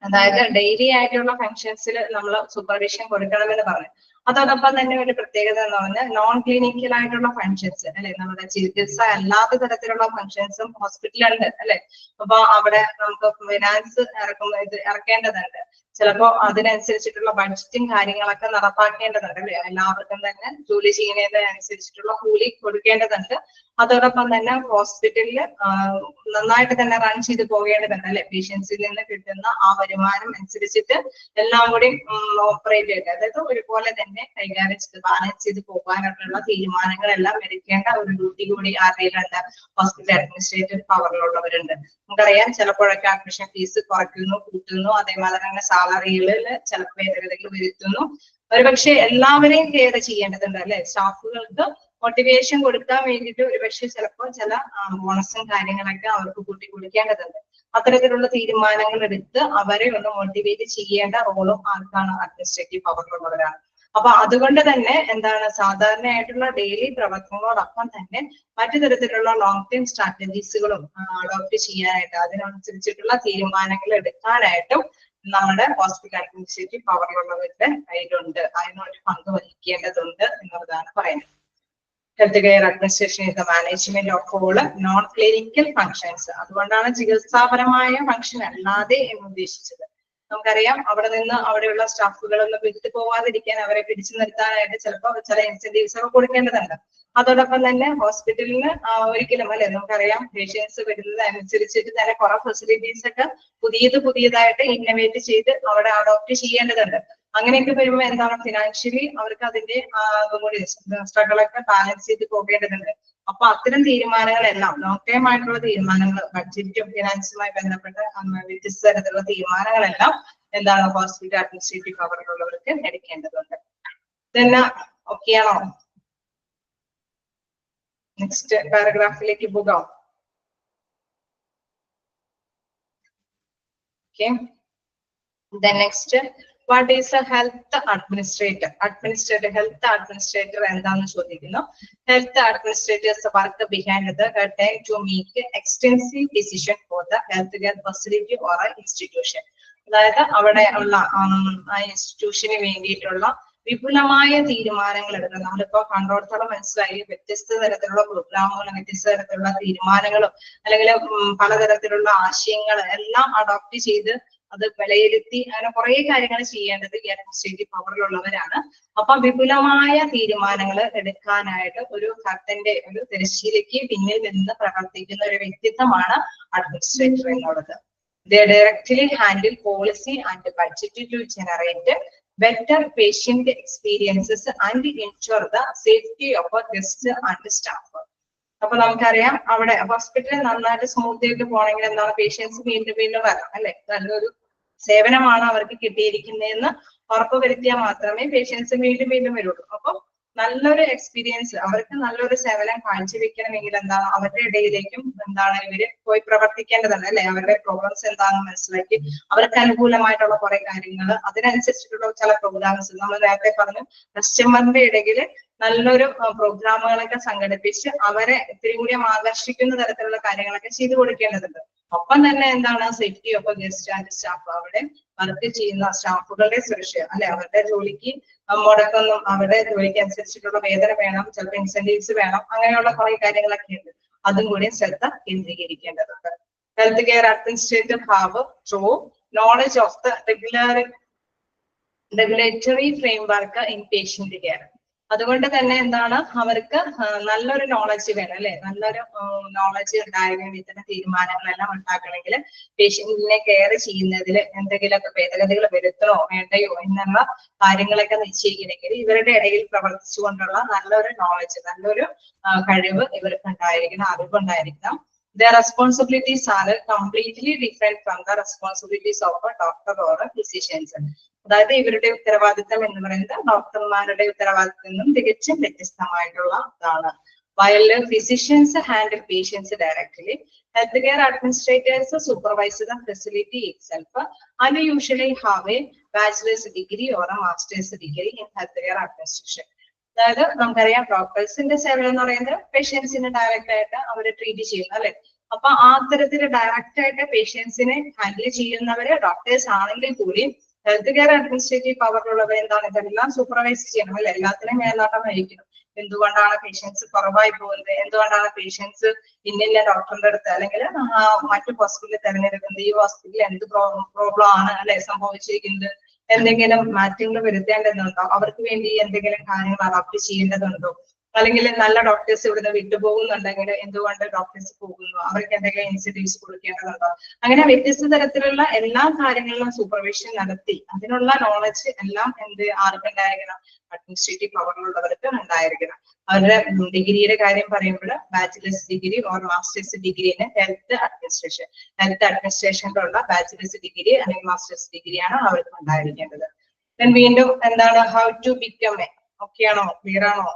അതായത് ഡെയിലി ആയിട്ടുള്ള ഫങ്ഷൻസിൽ നമ്മൾ സൂപ്പർവിഷൻ കൊടുക്കണമെന്ന് പറഞ്ഞു. അതോടൊപ്പം തന്നെ ഒരു പ്രത്യേകത എന്ന് പറഞ്ഞാൽ നോൺ ക്ലിനിക്കൽ ആയിട്ടുള്ള ഫങ്ഷൻസ് അല്ലെ, നമ്മുടെ ചികിത്സ അല്ലാത്ത തരത്തിലുള്ള ഫങ്ഷൻസും ഹോസ്പിറ്റലുണ്ട് അല്ലെ. അപ്പൊ അവിടെ നമുക്ക് ഫിനാൻസ് ഇറക്കേണ്ടതുണ്ട്. ചിലപ്പോ അതിനനുസരിച്ചിട്ടുള്ള ബഡ്ജറ്റും കാര്യങ്ങളൊക്കെ നടപ്പാക്കേണ്ടതുണ്ട് അല്ലെ. എല്ലാവർക്കും തന്നെ ജോലി ചെയ്യുന്നതിനനുസരിച്ചിട്ടുള്ള കൂലി കൊടുക്കേണ്ടതുണ്ട്. അതോടൊപ്പം തന്നെ ഹോസ്പിറ്റലില് നന്നായിട്ട് തന്നെ റൺ ചെയ്ത് പോകേണ്ടതുണ്ട് അല്ലെ. പേഷ്യൻസിൽ നിന്ന് കിട്ടുന്ന ആ വരുമാനം അനുസരിച്ചിട്ട് എല്ലാം കൂടി ഓപ്പറേറ്റ് ചെയ്ത്, അതായത് ഒരുപോലെ തന്നെ കൈകാര്യം ചെയ്ത് ബാലൻസ് ചെയ്ത് പോകാനായിട്ടുള്ള തീരുമാനങ്ങളെല്ലാം എടുക്കേണ്ട ഒരു ഡ്യൂട്ടി കൂടി ആരുടെയിലുണ്ട്? Hospital administrative പവറിലുള്ളവരുണ്ട്. നമുക്കറിയാം ചിലപ്പോഴൊക്കെ അഡ്മിഷൻ ഫീസ് കുറയ്ക്കുന്നു, കൂട്ടുന്നു, അതേപോലെ തന്നെ സാലറികളിൽ ചിലപ്പോൾ ഭേദഗതികൾ വരുത്തുന്നു. ഒരുപക്ഷെ എല്ലാവരെയും കെയർ ചെയ്യേണ്ടതുണ്ട് അല്ലെ. സ്റ്റാഫുകൾക്ക് മോട്ടിവേഷൻ കൊടുക്കാൻ വേണ്ടിയിട്ട് ഒരുപക്ഷെ ചിലപ്പോൾ ചില ബോണസും കാര്യങ്ങളൊക്കെ അവർക്ക് കൂട്ടി കൊടുക്കേണ്ടതുണ്ട്. അത്തരത്തിലുള്ള തീരുമാനങ്ങൾ എടുത്ത് അവരെ ഒന്ന് മോട്ടിവേറ്റ് ചെയ്യേണ്ട റോളും ആർക്കാണ്? അഡ്മിനിസ്ട്രേറ്റീവ് പവറിലുള്ളവരാണ്. അപ്പൊ അതുകൊണ്ട് തന്നെ എന്താണ്, സാധാരണയായിട്ടുള്ള ഡെയിലി പ്രവർത്തനങ്ങളോടൊപ്പം തന്നെ മറ്റു തരത്തിലുള്ള ലോങ് ടേം സ്ട്രാറ്റജീസുകളും അഡോപ്റ്റ് ചെയ്യാനായിട്ട്, അതിനനുസരിച്ചിട്ടുള്ള തീരുമാനങ്ങൾ എടുക്കാനായിട്ടും നമ്മുടെ ഹോസ്പിറ്റൽ അഡ്മിനിസ്ട്രേറ്റീവ് പവറിലുള്ളവരുടെ കയ്യിലുണ്ട്. അതിനൊരു പങ്ക് വഹിക്കേണ്ടതുണ്ട് എന്നുള്ളതാണ് പറയുന്നത്. Healthcare administration is the management of all non-clinical functions. അതുകൊണ്ടാണ് ചികിത്സാപരമായ ഫംഗ്ഷൻ അല്ലാതെ എന്ന് ഉദ്ദേശിച്ചത്. നമുക്കറിയാം അവിടെ നിന്ന് അവിടെയുള്ള സ്റ്റാഫുകളൊന്നും വിട്ടു പോവാതിരിക്കാൻ അവരെ പിടിച്ചു നിർത്താനായിട്ട് ചിലപ്പോൾ ചില ഇൻസെന്റീവ്സ് ഒക്കെ കൊടുക്കേണ്ടതുണ്ട്. അതോടൊപ്പം തന്നെ ഹോസ്പിറ്റലിന് ഒരിക്കലും അല്ലെ, നമുക്കറിയാം പേഷ്യൻസ് വരുന്നത് അനുസരിച്ചിട്ട് തന്നെ കുറെ ഫെസിലിറ്റീസ് ഒക്കെ പുതിയതായിട്ട് ഇന്നോവേറ്റ് ചെയ്ത് അവിടെ അഡോപ്റ്റ് ചെയ്യേണ്ടതുണ്ട്. അങ്ങനെയൊക്കെ വരുമ്പോൾ എന്താണ്, ഫിനാൻഷ്യലി അവർക്ക് അതിന്റെ സ്ട്രഗിളൊക്കെ ബാലൻസ് ചെയ്ത് പോകേണ്ടതുണ്ട്. അപ്പൊ അത്തരം തീരുമാനങ്ങളെല്ലാം ലോങ് ടേം ആയിട്ടുള്ള തീരുമാനങ്ങൾ, ബഡ്ജറ്റും ഫിനാൻസുമായി ബന്ധപ്പെട്ട വ്യത്യസ്ത തരത്തിലുള്ള തീരുമാനങ്ങളെല്ലാം എന്താണ് ഹോസ്പിറ്റൽ അഡ്മിനിസ്ട്രേറ്റീവ് പവറിലുള്ളവർക്ക് എടുക്കേണ്ടതുണ്ട്. ഇതെല്ലാം ഓക്കെയാണോ? നെക്സ്റ്റ് പാരഗ്രാഫിലേക്ക് പോകാം. Okay, then next, what is a health administrator? Health administrator എന്താണെന്ന് ചോദിക്കുന്നു. Health administrators work behind the curtain to make extensive decision for the health care facility or institution. അതായത് അവിടെ ഉള്ള ആ ഇൻസ്റ്റിറ്റ്യൂഷന് വേണ്ടിയിട്ടുള്ള വിപുലമായ തീരുമാനങ്ങൾ എടുക്കുന്നത്. നമ്മളിപ്പോ കണ്ടോടത്തോളം മനസ്സിലായി, വ്യത്യസ്ത തരത്തിലുള്ള പ്രോഗ്രാമുകളും വ്യത്യസ്ത തരത്തിലുള്ള തീരുമാനങ്ങളും അല്ലെങ്കിൽ പലതരത്തിലുള്ള ആശയങ്ങൾ എല്ലാം അഡോപ്റ്റ് ചെയ്ത് അത് വിലയിരുത്തി അങ്ങനെ കുറെ കാര്യങ്ങൾ ചെയ്യേണ്ടത് ഈ അഡ്മിനിസ്ട്രേറ്റീവ് പവറിലുള്ളവരാണ്. അപ്പൊ വിപുലമായ തീരുമാനങ്ങൾ എടുക്കാനായിട്ട് ഒരു കർട്ടന്റെ ഒരു തിരശ്ശീലയ്ക്ക് പിന്നിൽ നിന്ന് പ്രവർത്തിക്കുന്ന ഒരു വ്യക്തിത്വമാണ് അഡ്മിനിസ്ട്രേറ്റർ എന്നുള്ളത്. They directly handle policy and budget to generate better patient experiences and ensure the safety of our guests and staff. അപ്പൊ നമുക്കറിയാം അവിടെ ഹോസ്പിറ്റലിൽ നന്നായിട്ട് സ്മൂത്ത് ആയിട്ട് പോകണമെങ്കിൽ എന്താണ്, പേഷ്യൻസ് വീണ്ടും വീണ്ടും വരാം അല്ലെ. നല്ലൊരു സേവനമാണ് അവർക്ക് കിട്ടിയിരിക്കുന്നതെന്ന് ഉറപ്പുവരുത്തിയാൽ മാത്രമേ പേഷ്യൻസ് വീണ്ടും വീണ്ടും വരുള്ളൂ. അപ്പൊ നല്ലൊരു എക്സ്പീരിയൻസ് അവർക്ക് നല്ലൊരു സേവനം കാഴ്ചവെക്കണമെങ്കിൽ എന്താണ്, അവരുടെ ഇടയിലേക്കും എന്താണ് ഇവര് പോയി പ്രവർത്തിക്കേണ്ടതാണ് അല്ലെ. അവരുടെ പ്രോബ്ലംസ് എന്താണെന്ന് മനസ്സിലാക്കി അവർക്ക് അനുകൂലമായിട്ടുള്ള കുറെ കാര്യങ്ങൾ അതിനനുസരിച്ചിട്ടുള്ള ചില പ്രോഗ്രാംസ് നമ്മൾ നേരത്തെ പറഞ്ഞു, കസ്റ്റമറിന്റെ ഇടയിൽ നല്ലൊരു പ്രോഗ്രാമുകളൊക്കെ സംഘടിപ്പിച്ച് അവരെ ഇത്തിരി കൂടി ആകർഷിക്കുന്ന തരത്തിലുള്ള കാര്യങ്ങളൊക്കെ ചെയ്തു കൊടുക്കേണ്ടതുണ്ട്. ഒപ്പം തന്നെ എന്താണ്, safety of guest and staff, അവിടെ വർക്ക് ചെയ്യുന്ന സ്റ്റാഫുകളുടെ സുരക്ഷ അല്ലെ. അവരുടെ ജോലിക്ക് മുടക്കൊന്നും, അവരുടെ ജോലിക്ക് അനുസരിച്ചിട്ടുള്ള വേതനം വേണം, ചിലപ്പോൾ ഇൻസെന്റീവ്സ് വേണം, അങ്ങനെയുള്ള കുറെ കാര്യങ്ങളൊക്കെ ഉണ്ട്. അതും കൂടി ശ്രദ്ധ കേന്ദ്രീകരിക്കേണ്ടതുണ്ട്. Health care administrator have true knowledge of the regulatory framework in patient care. അതുകൊണ്ട് തന്നെ എന്താണ്, അവർക്ക് നല്ലൊരു നോളജ് വേണം അല്ലെ. നല്ലൊരു നോളജ് ഉണ്ടായെങ്കിൽ ഇത്തരം തീരുമാനങ്ങളെല്ലാം ഉണ്ടാക്കണമെങ്കിൽ പേഷ്യന്റിനെ കെയർ ചെയ്യുന്നതിൽ എന്തെങ്കിലുമൊക്കെ ഭേദഗതികൾ വരുത്തണോ വേണ്ടയോ എന്നുള്ള കാര്യങ്ങളൊക്കെ നിശ്ചയിക്കണമെങ്കിൽ ഇവരുടെ ഇടയിൽ പ്രവർത്തിച്ചുകൊണ്ടുള്ള നല്ലൊരു നോളജ്, നല്ലൊരു കഴിവ് ഇവർക്ക് ഉണ്ടായിരിക്കണം, അറിവുണ്ടായിരിക്കണം. The responsibilities are completely different from the responsibilities of a doctor or a physician. അതായത് ഇവരുടെ ഉത്തരവാദിത്തം എന്ന് പറയുന്നത് ഡോക്ടർമാരുടെ ഉത്തരവാദിത്തത്തിൽ നിന്നും തികച്ചും വ്യത്യസ്തമായിട്ടുള്ള ഇതാണ്. While physicians handle patients directly, healthcare administrators supervise the facility itself and usually have a bachelor's degree or a master's degree in healthcare administration. അതായത് നമുക്കറിയാം ഡോക്ടേഴ്സിന്റെ സേവനം എന്ന് പറയുന്നത് പേഷ്യൻസിനെ ഡയറക്റ്റ് ആയിട്ട് അവരെ ട്രീറ്റ് ചെയ്യുന്നു അല്ലെ. അപ്പൊ ആ തരത്തിൽ ഡയറക്റ്റ് ആയിട്ട് പേഷ്യൻസിനെ ഹാൻഡിൽ ചെയ്യുന്നവര് ഡോക്ടേഴ്സ് ആണെങ്കിൽ കൂടി ഹെൽത്ത് കെയർ അഡ്മിനിസ്ട്രേറ്റീവ് പവറിലുള്ളവർ എന്താണ്, ഇതെല്ലാം സൂപ്പർവൈസ് ചെയ്യണം അല്ലെ. എല്ലാത്തിനും മേൽനോട്ടം വഹിക്കണം. എന്തുകൊണ്ടാണ് പേഷ്യൻസ് കുറവായി പോകുന്നത്, എന്തുകൊണ്ടാണ് പേഷ്യൻസ് ഇന്ന ഡോക്ടറിന്റെ അടുത്ത് അല്ലെങ്കിൽ മറ്റു ഹോസ്പിറ്റലിൽ തിരഞ്ഞെടുക്കുന്നത്, ഈ ഹോസ്പിറ്റലിൽ എന്ത് പ്രോബ്ലം ആണ് അല്ലെ സംഭവിച്ചിരിക്കുന്നത്, എന്തെങ്കിലും മാറ്റങ്ങൾ വരുത്തേണ്ടതുണ്ടോ, അവർക്ക് വേണ്ടി എന്തെങ്കിലും കാര്യങ്ങൾ അഡോപ്റ്റ് ചെയ്യേണ്ടതുണ്ടോ, അല്ലെങ്കിൽ നല്ല ഡോക്ടേഴ്സ് ഇവിടുന്ന് വിട്ടുപോകുന്നുണ്ടെങ്കിൽ എന്തുകൊണ്ട് ഡോക്ടേഴ്സ് പോകുന്നു, അവർക്ക് എന്തെങ്കിലും ഇൻസെന്റീവ്സ് കൊടുക്കേണ്ടതുണ്ടോ, അങ്ങനെ വ്യത്യസ്ത തരത്തിലുള്ള എല്ലാ കാര്യങ്ങളിലും സൂപ്പർവിഷൻ നടത്തി അതിനുള്ള നോളജ് എല്ലാം ആർക്കുണ്ടായിരിക്കണം, അഡ്മിനിസ്ട്രേറ്റീവ് പവറിലുള്ളവർക്ക് ഉണ്ടായിരിക്കണം. അവരുടെ ഡിഗ്രിയുടെ കാര്യം പറയുമ്പോൾ ബാച്ചിലേഴ്സ് ഡിഗ്രി ഓർ മാസ്റ്റേഴ്സ് ഡിഗ്രിന് ഹെൽത്ത് അഡ്മിനിസ്ട്രേഷനിലുള്ള ബാച്ചിലേഴ്സ് ഡിഗ്രി അല്ലെങ്കിൽ മാസ്റ്റേഴ്സ് ഡിഗ്രിയാണ് അവർക്ക് ഉണ്ടായിരിക്കേണ്ടത്. വീണ്ടും എന്താണ്, how to become a, okay ആണോ, ക്ലിയർ ആണോ?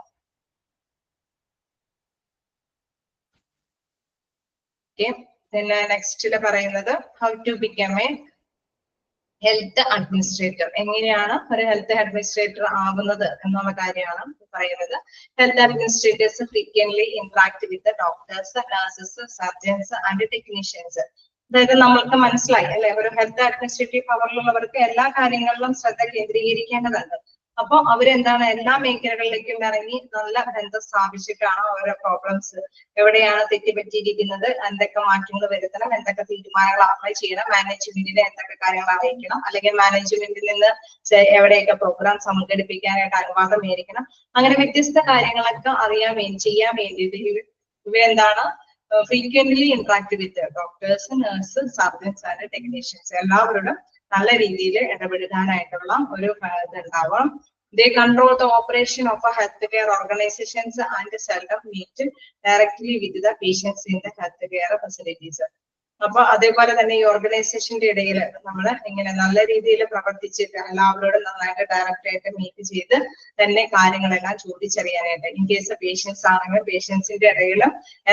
പിന്നെ നെക്സ്റ്റില് പറയുന്നത് how to become a health administrator, എങ്ങനെയാണ് ഒരു ഹെൽത്ത് അഡ്മിനിസ്ട്രേറ്റർ ആവുന്നത് എന്നുള്ള കാര്യമാണ് പറയുന്നത്. Health administrators frequently interact with doctors, nurses, surgeons and technicians. അതായത് നമ്മൾക്ക് മനസ്സിലായി അല്ലെ, ഒരു ഹെൽത്ത് അഡ്മിനിസ്ട്രേറ്റീവ് പവറിലുള്ളവർക്ക് എല്ലാ കാര്യങ്ങളിലും ശ്രദ്ധ കേന്ദ്രീകരിക്കേണ്ടതുണ്ട്. അപ്പൊ അവരെന്താണ് എല്ലാ മേഖലകളിലേക്കും ഇറങ്ങി നല്ല ബന്ധം സ്ഥാപിച്ചിട്ടാണ് അവരുടെ പ്രോബ്ലംസ് എവിടെയാണ് തെറ്റുപറ്റിയിരിക്കുന്നത്, എന്തൊക്കെ മാറ്റങ്ങൾ വരുത്തണം, എന്തൊക്കെ തീരുമാനങ്ങൾ അപ്ലൈ ചെയ്യണം, മാനേജ്മെന്റിനെ എന്തൊക്കെ കാര്യങ്ങൾ അറിയിക്കണം, അല്ലെങ്കിൽ മാനേജ്മെന്റിൽ നിന്ന് എവിടെയൊക്കെ പ്രോഗ്രാം സംഘടിപ്പിക്കാനായിട്ട് അനുവാദം മേടിക്കണം, അങ്ങനെ വ്യത്യസ്ത കാര്യങ്ങളൊക്കെ ചെയ്യാൻ വേണ്ടിയിട്ട് ഇവ എന്താണ് frequently interact with doctors, nurse, surgeons and technicians, എല്ലാവരോടും നല്ല രീതിയിൽ ഇടപെടാനായിട്ടുള്ള ഒരു ഇതുണ്ടാവാം. They control the operation of a healthcare organizations and seldom meet directly with the patients in the healthcare facilities. അപ്പൊ അതേപോലെ തന്നെ ഈ ഓർഗനൈസേഷന്റെ ഇടയിൽ നമ്മൾ ഇങ്ങനെ നല്ല രീതിയിൽ പ്രവർത്തിച്ചിട്ട് എല്ലാവരോടും നന്നായിട്ട് ഡയറക്റ്റ് ആയിട്ട് മീറ്റ് ചെയ്ത് തന്നെ കാര്യങ്ങളെല്ലാം ചോദിച്ചറിയാനായിട്ട് ഇൻ കേസ് പേഷ്യൻസ് ആണെങ്കിൽ പേഷ്യൻസിന്റെ ഇടയിൽ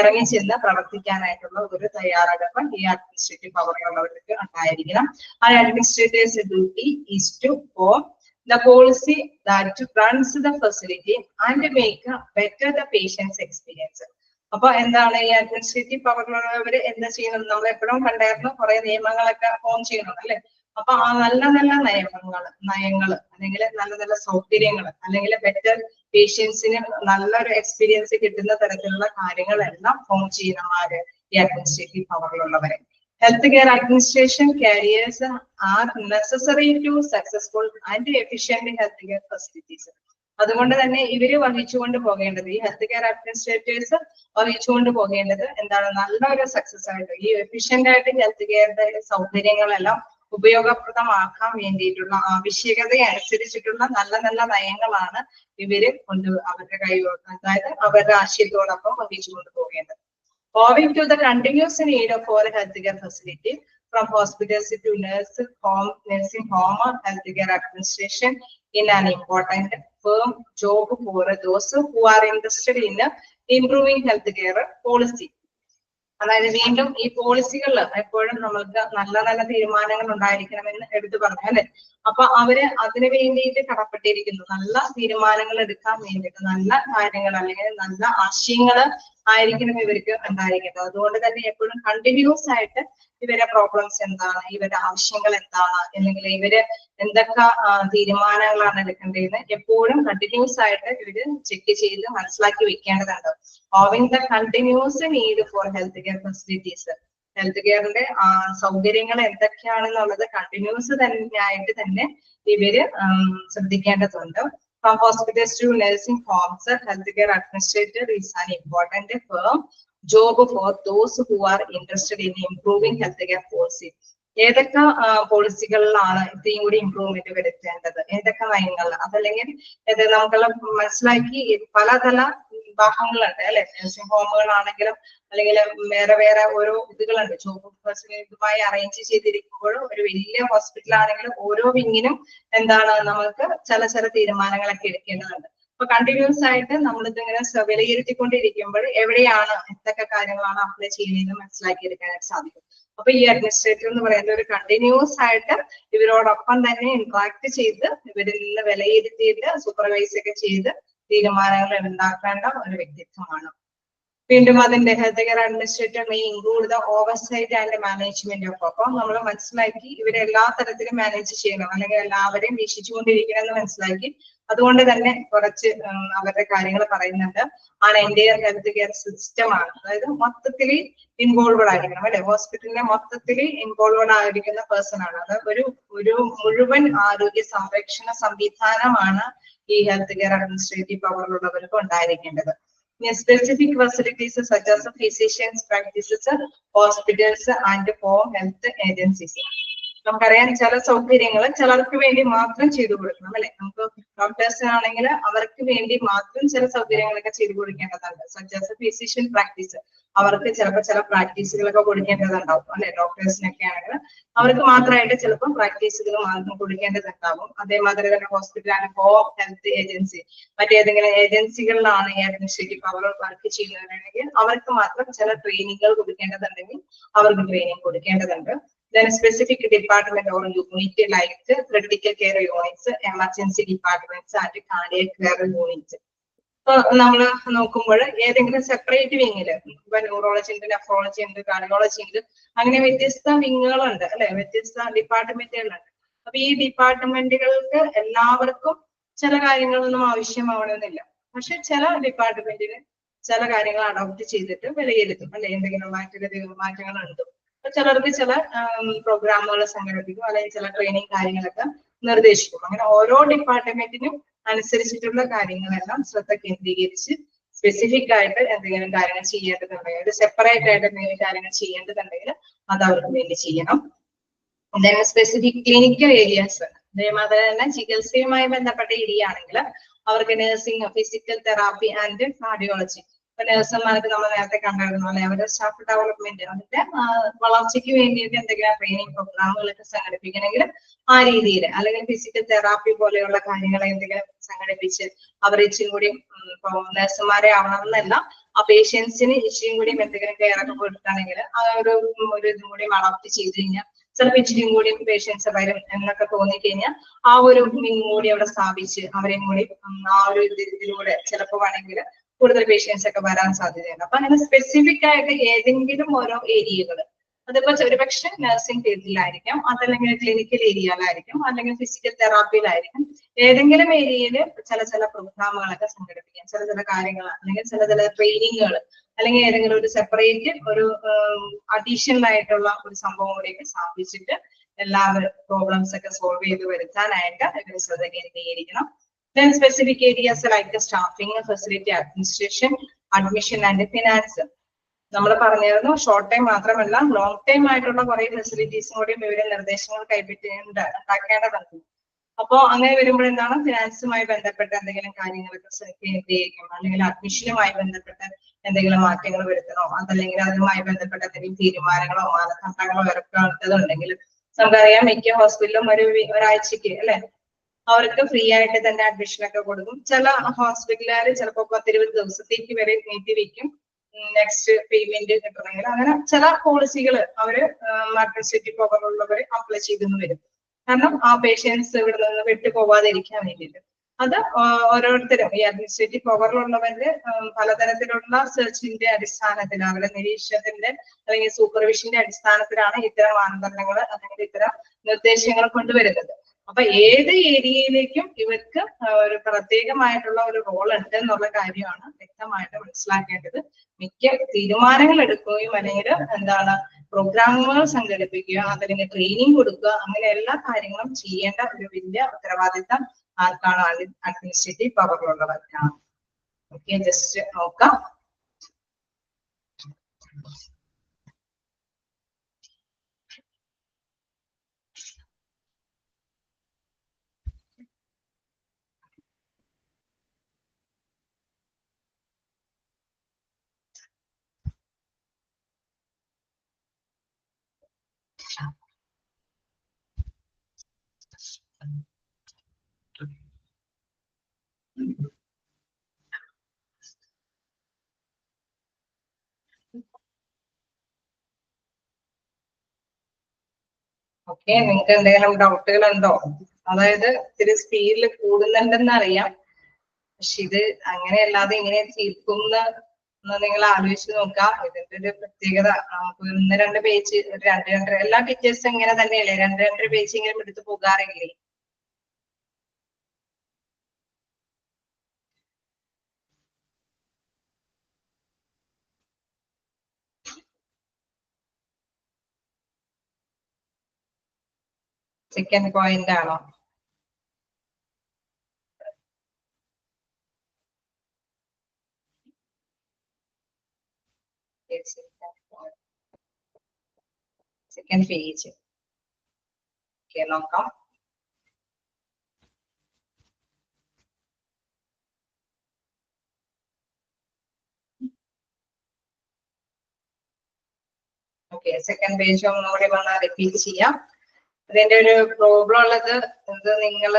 ഇറങ്ങി ചെന്ന് പ്രവർത്തിക്കാനായിട്ടുള്ള ഒരു തയ്യാറെടുപ്പ് ഈ അഡ്മിനിസ്ട്രേറ്റീവ് പവറുള്ളവർക്ക് ഉണ്ടായിരിക്കണം. ആ administrators duty is to form the policy that runs the facility and make better the patient's experience. അപ്പൊ എന്താണ് ഈ അഡ്മിനിസ്ട്രേറ്റീവ് പവറുള്ളവര് എന്താ ചെയ്യുന്നത്? നമ്മൾ എപ്പോഴും കണ്ടായിരുന്നു കുറെ നിയമങ്ങളൊക്കെ ഫോം ചെയ്യണം അല്ലെ. അപ്പൊ ആ നല്ല നല്ല നയങ്ങൾ അല്ലെങ്കിൽ നല്ല നല്ല സൗകര്യങ്ങൾ അല്ലെങ്കിൽ ബെറ്റർ പേഷ്യൻസിന് നല്ലൊരു എക്സ്പീരിയൻസ് കിട്ടുന്ന തരത്തിലുള്ള കാര്യങ്ങളെല്ലാം ഫോം ചെയ്യുന്നമാര് ഈ administrative പവറിലുള്ളവരെ. Healthcare administration carriers are necessary to successful and efficient healthcare facilities. അതുകൊണ്ട് തന്നെ ഇവര് വഹിച്ചുകൊണ്ട് പോകേണ്ടത് ഈ ഹെൽത്ത് കെയർ അഡ്മിനിസ്ട്രേറ്റേഴ്സ് വഹിച്ചുകൊണ്ട് പോകേണ്ടത് എന്താണ്? നല്ലൊരു സക്സസ് ആയിട്ട് ഈ എഫിഷ്യന്റ് ആയിട്ട് ഹെൽത്ത് കെയറിന്റെ സൗകര്യങ്ങളെല്ലാം ഉപയോഗപ്രദമാക്കാൻ വേണ്ടിയിട്ടുള്ള ആവശ്യകത അനുസരിച്ചിട്ടുള്ള നല്ല നല്ല നയങ്ങളാണ് ഇവര് അവരുടെ അതായത് അവരുടെ ആശയത്തോടൊപ്പം വഹിച്ചുകൊണ്ട് പോകേണ്ടത്. Owing to the continuous need for healthcare facility from hospitals to nursing home or healthcare administration in an important firm job for those who are interested in improving healthcare policy. അതായത് വീണ്ടും ഈ പോളിസികളിൽ എപ്പോഴും നമ്മൾക്ക് നല്ല നല്ല തീരുമാനങ്ങൾ ഉണ്ടായിരിക്കണമെന്ന് എടുത്തു പറഞ്ഞു അല്ലെ. അപ്പൊ അവര് അതിനു വേണ്ടിയിട്ട് കടപ്പെട്ടിരിക്കുന്നു. നല്ല തീരുമാനങ്ങൾ എടുക്കാൻ വേണ്ടിയിട്ട് നല്ല കാര്യങ്ങൾ അല്ലെങ്കിൽ നല്ല ആശയങ്ങൾ ആയിരിക്കണം ഇവർക്ക് ഉണ്ടായിരിക്കുന്നത്. അതുകൊണ്ട് തന്നെ എപ്പോഴും കണ്ടിന്യൂസ് ആയിട്ട് ഇവരുടെ പ്രോബ്ലംസ് എന്താണ്, ഇവരുടെ ആവശ്യങ്ങൾ എന്താണ്, അല്ലെങ്കിൽ ഇവര് എന്തൊക്കെ തീരുമാനങ്ങളാണ് എടുക്കേണ്ടതെന്ന് എപ്പോഴും കണ്ടിന്യൂസ് ആയിട്ട് ഇവര് ചെക്ക് ചെയ്ത് മനസ്സിലാക്കി വെക്കേണ്ടതുണ്ട്. Having the continuous need for healthcare facilities. Health കെയറിന്റെ സൗകര്യങ്ങൾ എന്തൊക്കെയാണെന്നുള്ളത് കണ്ടിന്യൂസ് ആയിട്ട് തന്നെ ഇവര് ശ്രദ്ധിക്കേണ്ടതുണ്ട്. From hospitals to nursing homes, healthcare administrator is an important firm job for those who are interested in improving healthcare policy. ഏതൊക്കെ പോളിസികളിലാണ് ഇത്രയും കൂടി ഇംപ്രൂവ്മെന്റ് വരുത്തേണ്ടത്, ഏതൊക്കെ നയങ്ങൾ, അതല്ലെങ്കിൽ നമുക്കുള്ള മനസ്സിലാക്കി പലതല വിഭാഗങ്ങളുണ്ട് അല്ലെ. നഴ്സിംഗ് ഹോമുകളാണെങ്കിലും അല്ലെങ്കിൽ വേറെ ഓരോ ഇതുകളുണ്ട്. ജോബ് ഫെസിലിറ്റിയുമായി അറേഞ്ച് ചെയ്തിരിക്കുമ്പോൾ ഒരു വലിയ ഹോസ്പിറ്റൽ ആണെങ്കിലും ഓരോ വിങ്ങിനും എന്താണ് നമുക്ക് ചില തീരുമാനങ്ങളൊക്കെ എടുക്കേണ്ടതുണ്ട്. അപ്പൊ കണ്ടിന്യൂസ് ആയിട്ട് നമ്മളിത് ഇങ്ങനെ വിലയിരുത്തിക്കൊണ്ടിരിക്കുമ്പോൾ എവിടെയാണ് എന്തൊക്കെ കാര്യങ്ങളാണ് അപ്ലൈ ചെയ്യുന്നതെന്ന് മനസ്സിലാക്കിയെടുക്കാനായിട്ട് സാധിക്കും. അപ്പൊ ഈ അഡ്മിനിസ്ട്രേറ്റർ എന്ന് പറയുന്നത് ഒരു കണ്ടിന്യൂസ് ആയിട്ട് ഇവരോടൊപ്പം തന്നെ ഇന്ററാക്ട് ചെയ്ത് ഇവരിൽ നിന്ന് വിലയിരുത്തിയിട്ട് സൂപ്പർവൈസ് ഒക്കെ ചെയ്ത് തീരുമാനങ്ങൾ ഉണ്ടാക്കേണ്ട ഒരു വ്യക്തിത്വമാണ്. വീണ്ടും അതിന്റെ health care administrator May include the oversight and management of. അപ്പം നമ്മൾ മനസ്സിലാക്കി ഇവരെ എല്ലാ തരത്തിലും മാനേജ് ചെയ്യണം അല്ലെങ്കിൽ എല്ലാവരെയും വീക്ഷിച്ചുകൊണ്ടിരിക്കണം എന്ന് മനസ്സിലാക്കി. അതുകൊണ്ട് തന്നെ കുറച്ച് അവരുടെ കാര്യങ്ങൾ പറയുന്നുണ്ട്. ആണ് എൻ്റെയർ ഹെൽത്ത് കെയർ സിസ്റ്റം ആണ്, അതായത് മൊത്തത്തില് ഇൻവോൾവഡ് ആയിരിക്കണം അല്ലെ. ഹോസ്പിറ്റലിനെ മൊത്തത്തില് ഇൻവോൾവഡ് ആയിരിക്കുന്ന പേഴ്സൺ ആണ്. അത് ഒരു മുഴുവൻ ആരോഗ്യ സംരക്ഷണ സംവിധാനമാണ് ഈ ഹെൽത്ത് കെയർ അഡ്മിനിസ്ട്രേറ്റീവ് പവറിലുള്ളവർക്ക് ഉണ്ടായിരിക്കേണ്ടത്. Specific facilities such as physicians practices, hospitals and home health agencies. നമുക്കറിയാം ചില സൗകര്യങ്ങൾ ചിലർക്ക് വേണ്ടി മാത്രം ചെയ്തു കൊടുക്കണം അല്ലെ. നമുക്ക് ഡോക്ടേഴ്സ് ആണെങ്കിൽ അവർക്ക് വേണ്ടി മാത്രം ചില സൗകര്യങ്ങളൊക്കെ ചെയ്തു കൊടുക്കേണ്ടതുണ്ട്. സച്ച് ആസ് ഫിസിഷ്യൻ പ്രാക്ടീസ്, അവർക്ക് ചിലപ്പോൾ ചില പ്രാക്ടീസുകളൊക്കെ കൊടുക്കേണ്ടതുണ്ടാവും അല്ലെ. ഡോക്ടേഴ്സിനൊക്കെ ആണെങ്കിൽ അവർക്ക് മാത്രമായിട്ട് ചിലപ്പോൾ പ്രാക്ടീസുകൾ മാത്രം കൊടുക്കേണ്ടതുണ്ടാവും. അതേമാതിരി തന്നെ hospital and home health agency, മറ്റേതെങ്കിലും ഏജൻസികളിലാണ് ഈ അഡ്മിനിസ്ട്രേറ്റീവ് പവർ വർക്ക് ചെയ്യുന്നവരാണെങ്കിൽ അവർക്ക് മാത്രം ചില ട്രെയിനിങ്ങുകൾ കൊടുക്കേണ്ടതുണ്ടെങ്കിൽ അവർക്ക് ട്രെയിനിങ് കൊടുക്കേണ്ടതുണ്ട്. Then specific department or unit like critical care units, emergency departments and cardiac care units. So നമ്മൾ നോക്കുമ്പോൾ ഏതെങ്കിലും സെപ്പറേറ്റ് വിങ്ങില് ഇപ്പൊ ന്യൂറോളജി ഉണ്ട്, നെഫ്രോളജി ഉണ്ട്, കാർഡിയോളജി ഉണ്ട്, അങ്ങനെ വ്യത്യസ്ത വിങ്ങുകളുണ്ട് അല്ലെ, വ്യത്യസ്ത ഡിപ്പാർട്ട്മെന്റുകളുണ്ട്. അപ്പൊ ഈ ഡിപ്പാർട്ട്മെന്റുകൾക്ക് എല്ലാവർക്കും ചില കാര്യങ്ങളൊന്നും ആവശ്യമാവണമെന്നില്ല. പക്ഷെ ചില ഡിപ്പാർട്ട്മെന്റിന് ചില കാര്യങ്ങൾ അഡോപ്റ്റ് ചെയ്തിട്ട് വിലയിരുത്തും അല്ലെ, എന്തെങ്കിലും മാറ്റങ്ങൾ ഉണ്ട്. ചിലർക്ക് ചില പ്രോഗ്രാമുകൾ സംഘടിപ്പിക്കും അല്ലെങ്കിൽ ചില ട്രെയിനിങ് കാര്യങ്ങളൊക്കെ നിർദ്ദേശിക്കും. അങ്ങനെ ഓരോ ഡിപ്പാർട്ട്മെന്റിനും അനുസരിച്ചിട്ടുള്ള കാര്യങ്ങളെല്ലാം ശ്രദ്ധ കേന്ദ്രീകരിച്ച് സ്പെസിഫിക് ആയിട്ട് എന്തെങ്കിലും കാര്യങ്ങൾ ചെയ്യേണ്ടതുണ്ടെങ്കിൽ, ഒരു സെപ്പറേറ്റ് ആയിട്ട് എന്തെങ്കിലും കാര്യങ്ങൾ ചെയ്യേണ്ടതുണ്ടെങ്കിൽ അത് അവർക്ക് വേണ്ടി ചെയ്യണം. then സ്പെസിഫിക് ക്ലിനിക്കൽ ഏരിയാസ്, അതേമാതിരി തന്നെ ചികിത്സയുമായി ബന്ധപ്പെട്ട ഏരിയ ആണെങ്കിൽ അവർക്ക് nursing, physical therapy and cardiology, നഴ്സുമാർക്ക് നമ്മൾ നേരത്തെ കണ്ടായിരുന്നു അല്ലെ, അവരുടെ സ്റ്റാഫ് ഡെവലപ്മെന്റ് അതിന്റെ വളർച്ചയ്ക്ക് വേണ്ടിയിട്ട് എന്തെങ്കിലും ട്രെയിനിങ് പ്രോഗ്രാമുകളൊക്കെ സംഘടിപ്പിക്കണമെങ്കിൽ ആ രീതിയിൽ, അല്ലെങ്കിൽ ഫിസിക്കൽ തെറാപ്പി പോലെയുള്ള കാര്യങ്ങൾ എന്തെങ്കിലും സംഘടിപ്പിച്ച് അവർ ഇച്ചിരി കൂടി നഴ്സുമാരെ ആവണമെന്നല്ല, ആ പേഷ്യൻസിന് ഇച്ചിരിയും കൂടി എന്തെങ്കിലും കെയർ ഒക്കെ കൊടുക്കുകയാണെങ്കിൽ ആ ഒരു ഇതും കൂടി വളർത്തി ചെയ്ത് കഴിഞ്ഞാൽ ചിലപ്പോൾ ഇച്ചിരിയും കൂടി പേഷ്യൻസ് വരും എന്നൊക്കെ തോന്നിക്കഴിഞ്ഞാൽ ആ ഒരു കൂടി അവിടെ സ്ഥാപിച്ച് അവരെയും കൂടി ആ ഒരു ഇതിലൂടെ ചിലപ്പോൾ വേണമെങ്കിൽ കൂടുതൽ പേഷ്യൻസ് ഒക്കെ വരാൻ സാധ്യതയുണ്ട്. അപ്പൊ അങ്ങനെ സ്പെസിഫിക് ആയിട്ട് ഏതെങ്കിലും ഓരോ ഏരിയകൾ, അതിപ്പോ ഒരുപക്ഷെ നഴ്സിംഗ് ഫീൽഡിലായിരിക്കാം, അതല്ലെങ്കിൽ ക്ലിനിക്കൽ ഏരിയയിലായിരിക്കും, അല്ലെങ്കിൽ ഫിസിക്കൽ തെറാപ്പിയിലായിരിക്കും, ഏതെങ്കിലും ഏരിയയിൽ ചില പ്രോഗ്രാമുകളൊക്കെ സംഘടിപ്പിക്കാം, ചില കാര്യങ്ങൾ അല്ലെങ്കിൽ ചില ട്രെയിനിങ്ങുകൾ, അല്ലെങ്കിൽ ഏതെങ്കിലും ഒരു സെപ്പറേറ്റ് ഒരു അഡീഷണൽ ആയിട്ടുള്ള ഒരു സംഭവം കൂടിയൊക്കെ സ്ഥാപിച്ചിട്ട് എല്ലാവരും പ്രോബ്ലംസ് ഒക്കെ സോൾവ് ചെയ്ത് വരുത്താനായിട്ട് ഇവർ ശ്രദ്ധ കേന്ദ്രീകരിക്കണം. Then specific areas like staffing, facility administration, admission and finance. നമ്മൾ പറഞ്ഞിരുന്നു ഷോർട്ട് ടൈം മാത്രമല്ല ലോങ് ടൈം ആയിട്ടുള്ള കുറെ ഫെസിലിറ്റീസും കൂടി ഇവരുടെ നിർദ്ദേശങ്ങൾ ഉണ്ടാക്കേണ്ടതുണ്ട്. അപ്പോ അങ്ങനെ വരുമ്പോൾ എന്താണ്, ഫിനാൻസുമായി ബന്ധപ്പെട്ട എന്തെങ്കിലും കാര്യങ്ങളൊക്കെ കേന്ദ്രീകരിക്കണം, അല്ലെങ്കിൽ അഡ്മിഷനുമായി ബന്ധപ്പെട്ട എന്തെങ്കിലും മാറ്റങ്ങൾ വരുത്തണോ, അതല്ലെങ്കിൽ അതുമായി ബന്ധപ്പെട്ട എന്തെങ്കിലും തീരുമാനങ്ങളോ മാനദണ്ഡങ്ങളോ ഇറക്കേണ്ടതുണ്ടെങ്കിൽ നമുക്കറിയാം മിക്ക ഹോസ്പിറ്റലും ഒരാഴ്ചക്ക് അല്ലെ അവർക്ക് ഫ്രീ ആയിട്ട് തന്നെ അഡ്മിഷൻ ഒക്കെ കൊടുക്കും. ചില ഹോസ്പിറ്റലുകാർ ചിലപ്പോൾ 10-20 ദിവസത്തേക്ക് വരെ നീട്ടിവെക്കും നെക്സ്റ്റ് പേയ്മെന്റ് കിട്ടണമെങ്കിൽ. അങ്ങനെ ചില പോളിസികൾ അവര് അഡ്മിനിസ്ട്രേറ്റീവ് പവറുള്ളവർ അപ്ലൈ ചെയ്തെന്ന് വരും. കാരണം ആ പേഷ്യൻസ് ഇവിടെ നിന്ന് വിട്ടുപോകാതിരിക്കാൻ വേണ്ടിയിട്ട്. അത് ഓരോരുത്തരും ഈ അഡ്മിനിസ്ട്രേറ്റീവ് പവറിലുള്ളവരുടെ പലതരത്തിലുള്ള സെർച്ചിന്റെ അടിസ്ഥാനത്തിൽ, അവരുടെ നിരീക്ഷണത്തിന്റെ അല്ലെങ്കിൽ സൂപ്പർവിഷന്റെ അടിസ്ഥാനത്തിലാണ് ഇത്തരം മാനദണ്ഡങ്ങൾ അല്ലെങ്കിൽ ഇത്തരം നിർദ്ദേശങ്ങൾ കൊണ്ടുവരുന്നത്. അപ്പൊ ഏത് ഏരിയയിലേക്കും ഇവർക്ക് ഒരു പ്രത്യേകമായിട്ടുള്ള ഒരു റോൾ ഉണ്ട് എന്നുള്ള കാര്യമാണ് വ്യക്തമായിട്ട് മനസ്സിലാക്കേണ്ടത്. മിക്ക തീരുമാനങ്ങൾ എടുക്കുകയും അല്ലെങ്കിൽ എന്താണ് പ്രോഗ്രാമുകൾ സംഘടിപ്പിക്കുക, അതല്ലെങ്കിൽ ട്രെയിനിങ് കൊടുക്കുക, അങ്ങനെ എല്ലാ കാര്യങ്ങളും ചെയ്യേണ്ട ഒരു വലിയ ഉത്തരവാദിത്തം ആർക്കാണ്? അഡ്മിനിസ്ട്രേറ്റീവ് പവറിലുള്ളവർക്കാണ്. ഓക്കെ, ജസ്റ്റ് നോക്കാം. ഓക്കെ, നിങ്ങൾക്ക് എന്തെങ്കിലും ഡൗട്ടുകൾ ഉണ്ടോ? അതായത് ഇത്തിരി സ്പീഡിൽ കൂടുന്നുണ്ടെന്ന് അറിയാം, പക്ഷെ ഇത് അങ്ങനെയല്ലാതെ ഇങ്ങനെ തീർക്കുന്ന നിങ്ങൾ ആലോചിച്ച് നോക്കാം. ഇതിന്റെ ഒരു പ്രത്യേകത നമുക്ക് 1-2 പേജ്, 2-2 എല്ലാ ടീച്ചേഴ്സും ഇങ്ങനെ തന്നെയല്ലേ 2-2 പേജ് ഇങ്ങനെ എടുത്ത് പോകാറില്ലേ? സെക്കൻഡ് പോയിന്റ് ആണോ? Second page. ഓക്കെ, നോക്കാം. ഓക്കെ, സെക്കൻഡ് പേജ് ഒന്നുകൂടി വന്ന് റിപ്പീറ്റ് ചെയ്യാം. അതിന്റെ ഒരു പ്രോബ്ലം ഉള്ളത് ഇത് നിങ്ങൾ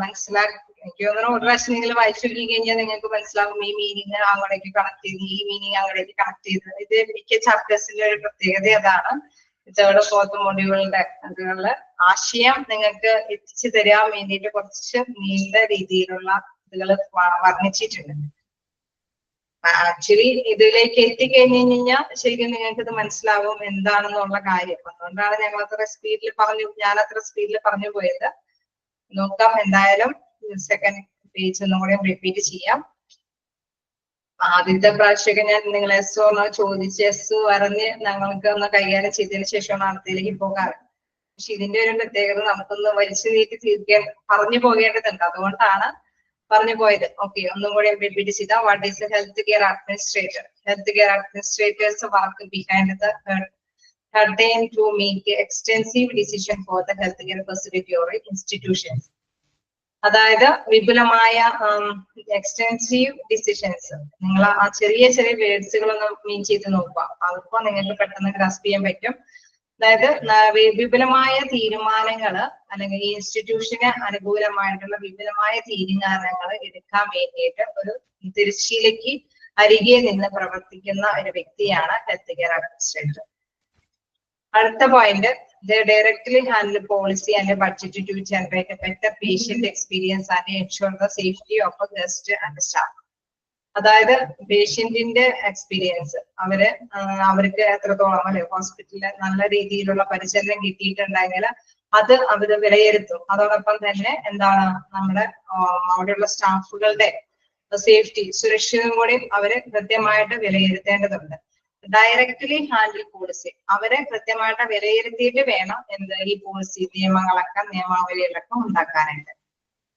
മനസ്സിലാക്കി, എനിക്ക് തോന്നുന്നു ഒരു പ്രാവശ്യം നിങ്ങൾ വായിച്ചു നോക്കി കഴിഞ്ഞാൽ നിങ്ങൾക്ക് മനസ്സിലാവും ഈ മീനിങ് അങ്ങോട്ടേക്ക് കണക്ട് ചെയ്ത്, ഈ മീനിങ് അങ്ങോട്ടേക്ക് കണക്ട് ചെയ്ത്. ഇത് മിക്ക ചാപ്റ്റേഴ്സിന്റെ ഒരു പ്രത്യേകത അതാണ്. 3rd, 4th മൊഡ്യൂളുടെ അതുള്ള ആശയം നിങ്ങൾക്ക് എത്തിച്ചു തരാൻ വേണ്ടിയിട്ട് കുറച്ച് നീണ്ട രീതിയിലുള്ള ഇതുകൾ വർണ്ണിച്ചിട്ടുണ്ട്. ആക്ച്വലി ഇതിലേക്ക് എത്തിക്കഴിഞ്ഞു കഴിഞ്ഞാൽ ശരിക്കും നിങ്ങൾക്ക് ഇത് മനസ്സിലാവും എന്താണെന്നുള്ള കാര്യം. അതുകൊണ്ടാണ് ഞങ്ങൾ അത്ര സ്പീഡിൽ ഞാൻ അത്ര സ്പീഡിൽ പറഞ്ഞു പോയത്. നോക്കാം, എന്തായാലും സെക്കൻഡ് പേജ് ഒന്നുകൂടെ റിപ്പീറ്റ് ചെയ്യാം. ആദ്യത്തെ പ്രാവശ്യമൊക്കെ ഞാൻ നിങ്ങൾ എസ് ഒന്ന് ചോദിച്ച് എസ് പറഞ്ഞ് ഞങ്ങൾക്ക് ഒന്ന് കൈകാര്യം ചെയ്തതിനു ശേഷമാണ് അടുത്തയിലേക്ക് പോകാറ്. പക്ഷെ ഇതിന്റെ ഒരു പ്രത്യേകത നമുക്കൊന്ന് വലിച്ചു നീട്ടി തീർക്കാൻ പറഞ്ഞു പോകേണ്ടതുണ്ട്, അതുകൊണ്ടാണ് പറഞ്ഞു പോയത്. ഓക്കെ, ഒന്നും കൂടി റിപ്പീറ്റ് ചെയ്താൽ what is a health care administrator? Health care administrators work behind the curtain to make extensive decision for the healthcare facility or institutions. അതായത് വിപുലമായ എക്സ്റ്റെൻസീവ് ഡിസിഷൻസ്. നിങ്ങൾ ആ ചെറിയ ചെറിയ വേർഡ്സുകളൊന്ന് മീൻ ചെയ്ത് നോക്കുക, അതിപ്പോ നിങ്ങൾക്ക് പെട്ടെന്ന് ഗ്രാസ്പ് ചെയ്യാൻ പറ്റും. അതായത് വിപുലമായ തീരുമാനങ്ങള് അല്ലെങ്കിൽ ഇൻസ്റ്റിറ്റ്യൂഷന് അനുകൂലമായിട്ടുള്ള വിപുലമായ തീരുമാനങ്ങൾ എടുക്കാൻ വേണ്ടിയിട്ട് ഒരു തിരശ്ശീലയ്ക്ക് അരികെ നിന്ന് പ്രവർത്തിക്കുന്ന ഒരു വ്യക്തിയാണ് ഹെൽത്ത് കെയർ അഡ്മിനിസ്ട്രേറ്റർ. അടുത്ത point, they directly handle policy and budget to generate a better patient experience and ensure the safety of a guest and staff. അതായത് പേഷ്യന്റിന്റെ എക്സ്പീരിയൻസ്, അവർക്ക് എത്രത്തോളം അല്ലെ ഹോസ്പിറ്റലിൽ നല്ല രീതിയിലുള്ള പരിചരണം കിട്ടിയിട്ടുണ്ടെങ്കിൽ അത് അവര് വിലയിരുത്തും. അതോടൊപ്പം തന്നെ എന്താണ് നമ്മുടെ അവിടെയുള്ള സ്റ്റാഫുകളുടെ സേഫ്റ്റി, സുരക്ഷിതം കൂടി അവര് കൃത്യമായിട്ട് വിലയിരുത്തേണ്ടതുണ്ട്. ഡയറക്ട്ലി ഹാൻഡിൽ പോളിസി, അവരെ കൃത്യമായിട്ട് വിലയിരുത്തിയിട്ട് വേണം ഈ പോളിസി നിയമാവലികളൊക്കെ ഉണ്ടാക്കാനായിട്ട്.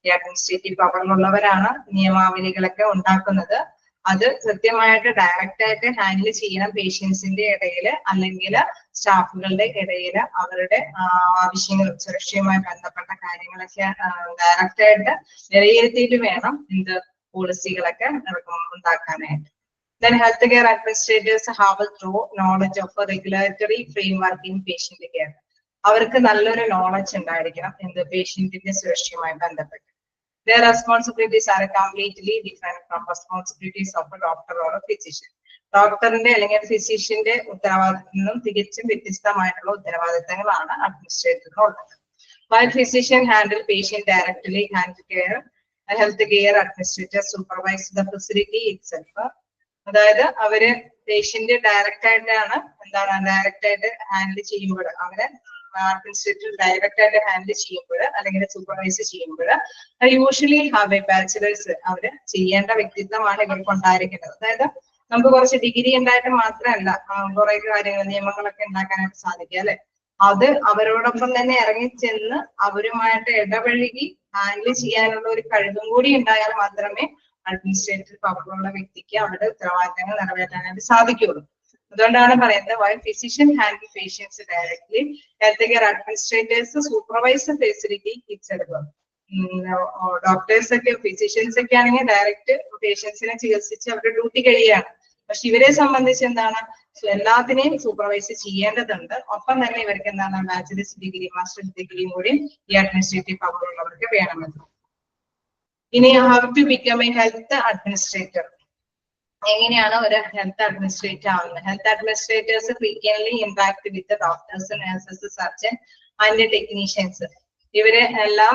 ഈ അഡ്മിനിസ്ട്രേറ്റീവ് പവറിലുള്ളവരാണ് നിയമാവലികളൊക്കെ ഉണ്ടാക്കുന്നത്. അത് കൃത്യമായിട്ട് ഡയറക്റ്റ് ആയിട്ട് ഹാൻഡിൽ ചെയ്യണം പേഷ്യൻസിന്റെ ഇടയിൽ അല്ലെങ്കിൽ സ്റ്റാഫുകളുടെ ഇടയിൽ. അവരുടെ ആവശ്യങ്ങളും സുരക്ഷയുമായി ബന്ധപ്പെട്ട കാര്യങ്ങളൊക്കെ ഡയറക്റ്റ് ആയിട്ട് വിലയിരുത്തിയിട്ട് വേണം പോളിസികളൊക്കെ ഉണ്ടാക്കാനായിട്ട്. Then healthcare administrators have a thorough knowledge of a regulatory framework in patient care. അവർക്ക് നല്ലൊരു നോളജ് ഉണ്ടായിരിക്കണം പേഷ്യന്റിന്റെ സുരക്ഷയുമായി ബന്ധപ്പെട്ട്. Their responsibilities are completely different from responsibilities of a doctor or a physician. ഡോക്ടറിന്റെ അല്ലെങ്കിൽ ഫിസിഷ്യന്റെ ഉത്തരവാദിത്തത്തിൽ നിന്നും തികച്ചും വ്യത്യസ്തമായിട്ടുള്ള ഉത്തരവാദിത്തങ്ങളാണ് അഡ്മിനിസ്ട്രേറ്ററിനുള്ളത്. While physician handle patient directly, health care administrator supervise the facility itself. അതായത് അവര് പേഷ്യന്റ് ഡയറക്റ്റ് ആയിട്ടാണ് ഡയറക്റ്റ് ആയിട്ട് ഹാൻഡിൽ ചെയ്യുമ്പോൾ, അവരെ അഡ്മിനിസ്ട്രേറ്റർ ഡയറക്റ്റ് ആയിട്ട് ഹാൻഡിൽ ചെയ്യുമ്പോൾ അല്ലെങ്കിൽ സൂപ്പർവൈസ് ചെയ്യുമ്പോൾ യൂഷ്വലി ഹാവ് എ ബാച്ചിലേഴ്സ് അവര് ചെയ്യേണ്ട വ്യക്തിത്വമാണ് ഇവർക്ക് ഉണ്ടായിരിക്കുന്നത്. അതായത് നമുക്ക് കുറച്ച് ഡിഗ്രി ഉണ്ടായിട്ട് മാത്രമല്ല കുറെ കാര്യങ്ങൾ നിയമങ്ങളൊക്കെ ഉണ്ടാക്കാനായിട്ട് സാധിക്കുക അല്ലെ. അത് അവരോടൊപ്പം തന്നെ ഇറങ്ങിച്ചെന്ന് അവരുമായിട്ട് ഇടപഴകി ഹാൻഡിൽ ചെയ്യാനുള്ള ഒരു കഴിവും കൂടി ഉണ്ടായാൽ മാത്രമേ അഡ്മിനിസ്ട്രേറ്റീവ് പവറുള്ള വ്യക്തിക്ക് അവരുടെ ഉത്തരവാദിത്തങ്ങൾ നിറവേറ്റാനായിട്ട് സാധിക്കുള്ളൂ. അതുകൊണ്ടാണ് പറയുന്നത് why physician handle patients directly, health care administrators supervise facility itself. Doctors ഒക്കെ ഫിസിഷ്യൻസ് ഒക്കെ ആണെങ്കിൽ ഡയറക്റ്റ് പേഷ്യൻസിനെ ചികിത്സിച്ച് അവരുടെ ഡ്യൂട്ടി കഴിയാണ്. പക്ഷെ ഇവരെ സംബന്ധിച്ച് എല്ലാത്തിനെയും സൂപ്പർവൈസ് ചെയ്യേണ്ടതുണ്ട്. ഒപ്പം തന്നെ ഇവർക്ക് ബാച്ചിലേഴ്സ് ഡിഗ്രി മാസ്റ്റേഴ്സ് ഡിഗ്രിയും കൂടി ഈ അഡ്മിനിസ്ട്രേറ്റീവ് പവറുള്ളവർക്ക് വേണമെന്ന്. ഇനി how to become a health administrator, എങ്ങനെയാണ് ഒരു ഹെൽത്ത് അഡ്മിനിസ്ട്രേറ്റർ ആവുന്നത്? Health administrators frequently interact with doctors, nurses, surgeon and technicians. ഇവര് എല്ലാം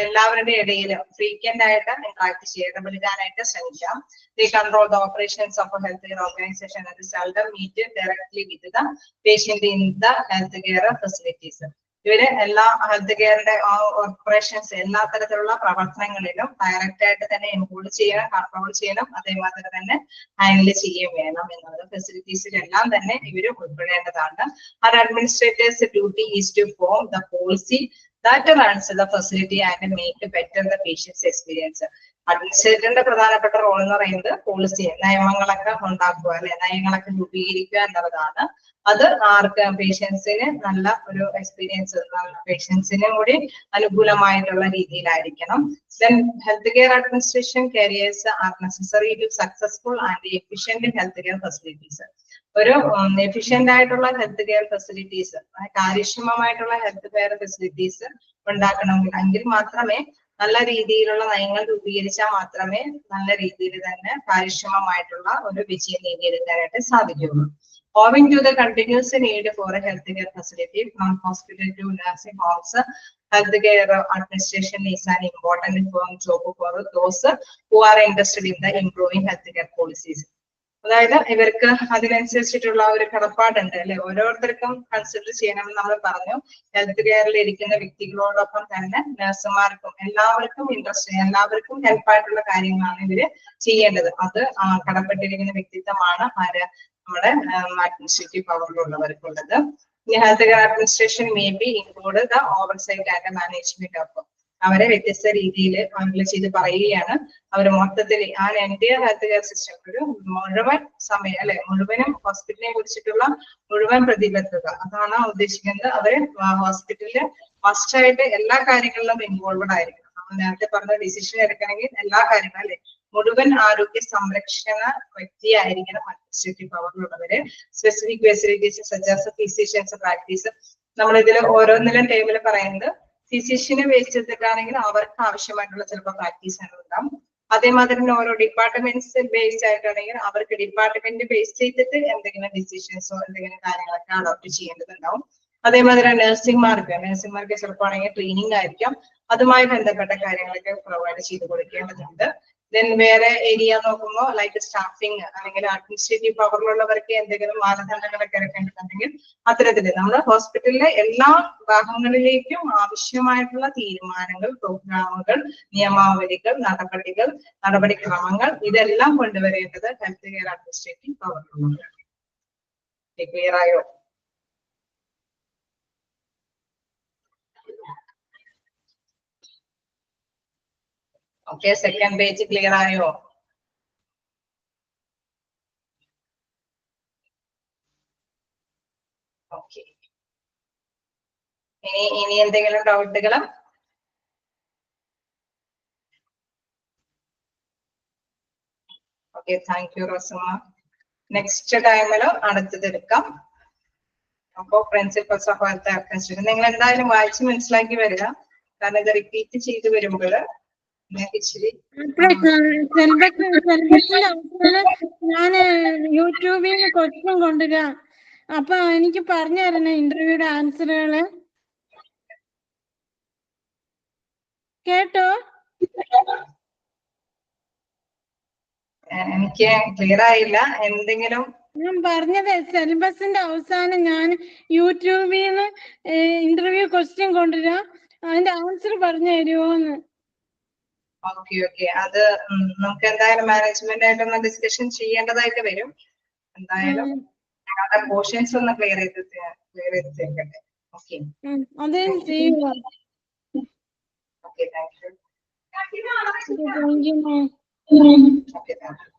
എല്ലാവരുടെ ഇടയിൽ ഫ്രീക്വന്റ് ആയിട്ട് ഇന്ററാക്ട് ഇടപെടാനായിട്ട് ശ്രമിക്കാം. They control the operations of a healthcare organization and seldom meet directly with the patient in the healthcare facilities. ഇവര് എല്ലാ ഹെൽത്ത് കെയറിന്റെ ഓപ്പറേഷൻസ് എല്ലാ തരത്തിലുള്ള പ്രവർത്തനങ്ങളിലും ഡയറക്റ്റ് ആയിട്ട് തന്നെ ഇൻക്ലൂഡ് ചെയ്യണം, കൺട്രോൾ ചെയ്യണം, അതേമാതിരി തന്നെ ഹാൻഡിൽ ചെയ്യുകയും വേണം എന്നുള്ളത് ഫെസിലിറ്റീസിലെല്ലാം തന്നെ ഇവര് ഉൾപ്പെടേണ്ടതാണ്. Our administrators' duty is to form the policy that runs the facility and make better the patient's experience. അഡ്മിനിസ്ട്രേറ്ററിന്റെ പ്രധാനപ്പെട്ട റോൾ എന്ന് പറയുന്നത് പോളിസി, നിയമങ്ങളൊക്കെ ഉണ്ടാക്കുക അല്ലെ, നയങ്ങളൊക്കെ രൂപീകരിക്കുക എന്നുള്ളതാണ്. അത് ആർക്ക് പേഷ്യൻസിന് നല്ല ഒരു എക്സ്പീരിയൻസ്, പേഷ്യൻസിനും കൂടി അനുകൂലമായിട്ടുള്ള രീതിയിലായിരിക്കണം. Then healthcare administration careers are necessary to successful and efficient healthcare facilities. ഒരു എഫിഷ്യന്റ് ആയിട്ടുള്ള ഹെൽത്ത് കെയർ ഫെസിലിറ്റീസ്, കാര്യക്ഷമമായിട്ടുള്ള ഹെൽത്ത് കെയർ ഫെസിലിറ്റീസ് ഉണ്ടാക്കണമെങ്കിൽ മാത്രമേ നല്ല രീതിയിലുള്ള നയങ്ങൾ രൂപീകരിച്ചാൽ മാത്രമേ നല്ല രീതിയിൽ തന്നെ കാര്യക്ഷമമായിട്ടുള്ള ഒരു വിജയം നേടിയെടുക്കാനായിട്ട് സാധിക്കുകയുള്ളൂ. Owing to the continuous need for a healthcare facility from hospital to nursing homes, healthcare administration is an important job for those who are interested in the improving healthcare policies. അതായത് ഇവർക്ക് അതിനനുസരിച്ചിട്ടുള്ള ഒരു കടപ്പാടുണ്ട് അല്ലെ, ഓരോരുത്തർക്കും കൺസിഡർ ചെയ്യണമെന്ന് നമ്മൾ പറഞ്ഞു. ഹെൽത്ത് കെയറിൽ ഇരിക്കുന്ന വ്യക്തികളോടൊപ്പം തന്നെ നഴ്സുമാർക്കും എല്ലാവർക്കും എല്ലാവർക്കും ഹെൽപ്പായിട്ടുള്ള കാര്യങ്ങളാണ് ഇവര് ചെയ്യേണ്ടത്. അത് കടപ്പെട്ടിരിക്കുന്ന വ്യക്തിത്വമാണ് നമ്മുടെ അഡ്മിനിസ്ട്രേറ്റീവ് പവറിലുള്ളവർക്കുള്ളത്. Health care administration may be include the oversight and management of അവരെ വ്യത്യസ്ത രീതിയിൽ ഹാൻഡിൽ ചെയ്ത് പറയുകയാണ്. അവർ മൊത്തത്തിൽ ആ എൻറ്റയർ ഹെൽത്ത് കെയർ സിസ്റ്റം ഒരു മുഴുവൻ സമയം അല്ലെ മുഴുവനും ഹോസ്പിറ്റലിനെ കുറിച്ചിട്ടുള്ള മുഴുവൻ പ്രതിബദ്ധത അതാണ് ഉദ്ദേശിക്കുന്നത്. അവര് ഹോസ്പിറ്റലില് മസ്റ്റായിട്ട് എല്ലാ കാര്യങ്ങളിലും ഇൻവോൾവഡ് ആയിരിക്കണം. നമ്മൾ നേരത്തെ പറഞ്ഞ ഡിസിഷൻ എടുക്കണമെങ്കിൽ എല്ലാ കാര്യങ്ങളും അല്ലെ മുഴുവൻ ആരോഗ്യ സംരക്ഷണ വ്യക്തിയായിരിക്കണം അഡ്മിനിസ്ട്രേറ്റീവ് പവറിലുള്ളവര്. Specific facilities such as physicians practice നമ്മളിതിൽ ഓരോന്നിലും ടേബിൾ പറയുന്നത് ഫിസിഷ്യനെ ബേസ് ചെയ്തിട്ടാണെങ്കിൽ അവർക്ക് ആവശ്യമായിട്ടുള്ള ചിലപ്പോൾ പ്രാക്ടീസുകൾ ഉണ്ടാവും. അതേമാതിരി ഓരോ ഡിപ്പാർട്ട്മെന്റ്സ് ബേസ്ഡ് ആയിട്ടാണെങ്കിൽ അവർക്ക് ഡിപ്പാർട്ട്മെന്റ് ബേസ് ചെയ്തിട്ട് എന്തെങ്കിലും ഡിസിഷൻസോ എന്തെങ്കിലും കാര്യങ്ങളൊക്കെ അഡോപ്റ്റ് ചെയ്യേണ്ടതുണ്ടാവും. അതേമാതിരി നഴ്സിംഗ്മാർക്ക് ചിലപ്പോൾ ആണെങ്കിൽ ട്രെയിനിങ് ആയിരിക്കാം. അതുമായി ബന്ധപ്പെട്ട കാര്യങ്ങളൊക്കെ പ്രൊവൈഡ് ചെയ്ത് കൊടുക്കേണ്ടതുണ്ട്. ദെൻ വേറെ ഏരിയ നോക്കുമ്പോൾ ലൈക്ക് സ്റ്റാഫിങ് അല്ലെങ്കിൽ അഡ്മിനിസ്ട്രേറ്റീവ് പവറിലുള്ളവർക്ക് എന്തെങ്കിലും മാനദണ്ഡങ്ങളൊക്കെ ഇറക്കേണ്ടതുണ്ടെങ്കിൽ അത്തരത്തില് നമ്മുടെ ഹോസ്പിറ്റലിലെ എല്ലാ ഭാഗങ്ങളിലേക്കും ആവശ്യമായിട്ടുള്ള തീരുമാനങ്ങൾ, പ്രോഗ്രാമുകൾ, നിയമാവലികൾ, നടപടിക്രമങ്ങൾ ഇതെല്ലാം കൊണ്ടുവരേണ്ടത് ഹെൽത്ത് കെയർ അഡ്മിനിസ്ട്രേറ്റീവ് പവറിലുള്ളവരാണ്. ക്ലിയർ ആയോ? ഓക്കെ, സെക്കൻഡ് പേജ് ക്ലിയർ ആയോ? ഓക്കെ, ഇനി എന്തെങ്കിലും ഡൗട്ടുകൾ? Okay, thank you Rosamma. Next ടൈമിൽ അടുത്തത് എടുക്കാം. അപ്പോ പ്രിൻസിപ്പൽസ് ഓഫ് ഹെൽത്ത് അഡ്മിനിസ്ട്രേഷൻ നിങ്ങൾ എന്തായാലും വായിച്ച് മനസ്സിലാക്കി വരിക. കാരണം ഇത് റിപ്പീറ്റ് ചെയ്ത് വരുമ്പോൾ
ഞാൻ യൂട്യൂബിൽ നിന്ന് ക്വസ്റ്റ്യൻ കൊണ്ടുവരാം. അപ്പൊ എനിക്ക് പറഞ്ഞു തരണേ ഇന്റർവ്യൂയുടെ ആൻസറുകള്. കേട്ടോ?
എനിക്ക് ക്ലിയർ ആയില്ല. എന്തെങ്കിലും
ഞാൻ പറഞ്ഞത് സിലബസിന്റെ അവസാനം ഞാൻ യൂട്യൂബിൽ നിന്ന് ഇന്റർവ്യൂ ക്വസ്റ്റ്യൻ കൊണ്ടുവരാം. അതിന്റെ ആൻസർ പറഞ്ഞു തരുമോന്ന്.
ഓക്കെ ഓക്കെ, അത് നമുക്ക് എന്തായാലും മാനേജ്മെന്റ് ആയിട്ടൊന്ന് ഡിസ്കഷൻ ചെയ്യേണ്ടതായിട്ട് വരും. എന്തായാലും ഞങ്ങളുടെ പോർഷൻസ് ഒന്ന് ക്ലിയർ ചെയ്ത് തീർക്കട്ടെ. ഓക്കെ
അതേ ചെയ്യുക.
Okay, thank U.
Thank you.
Okay, thank U.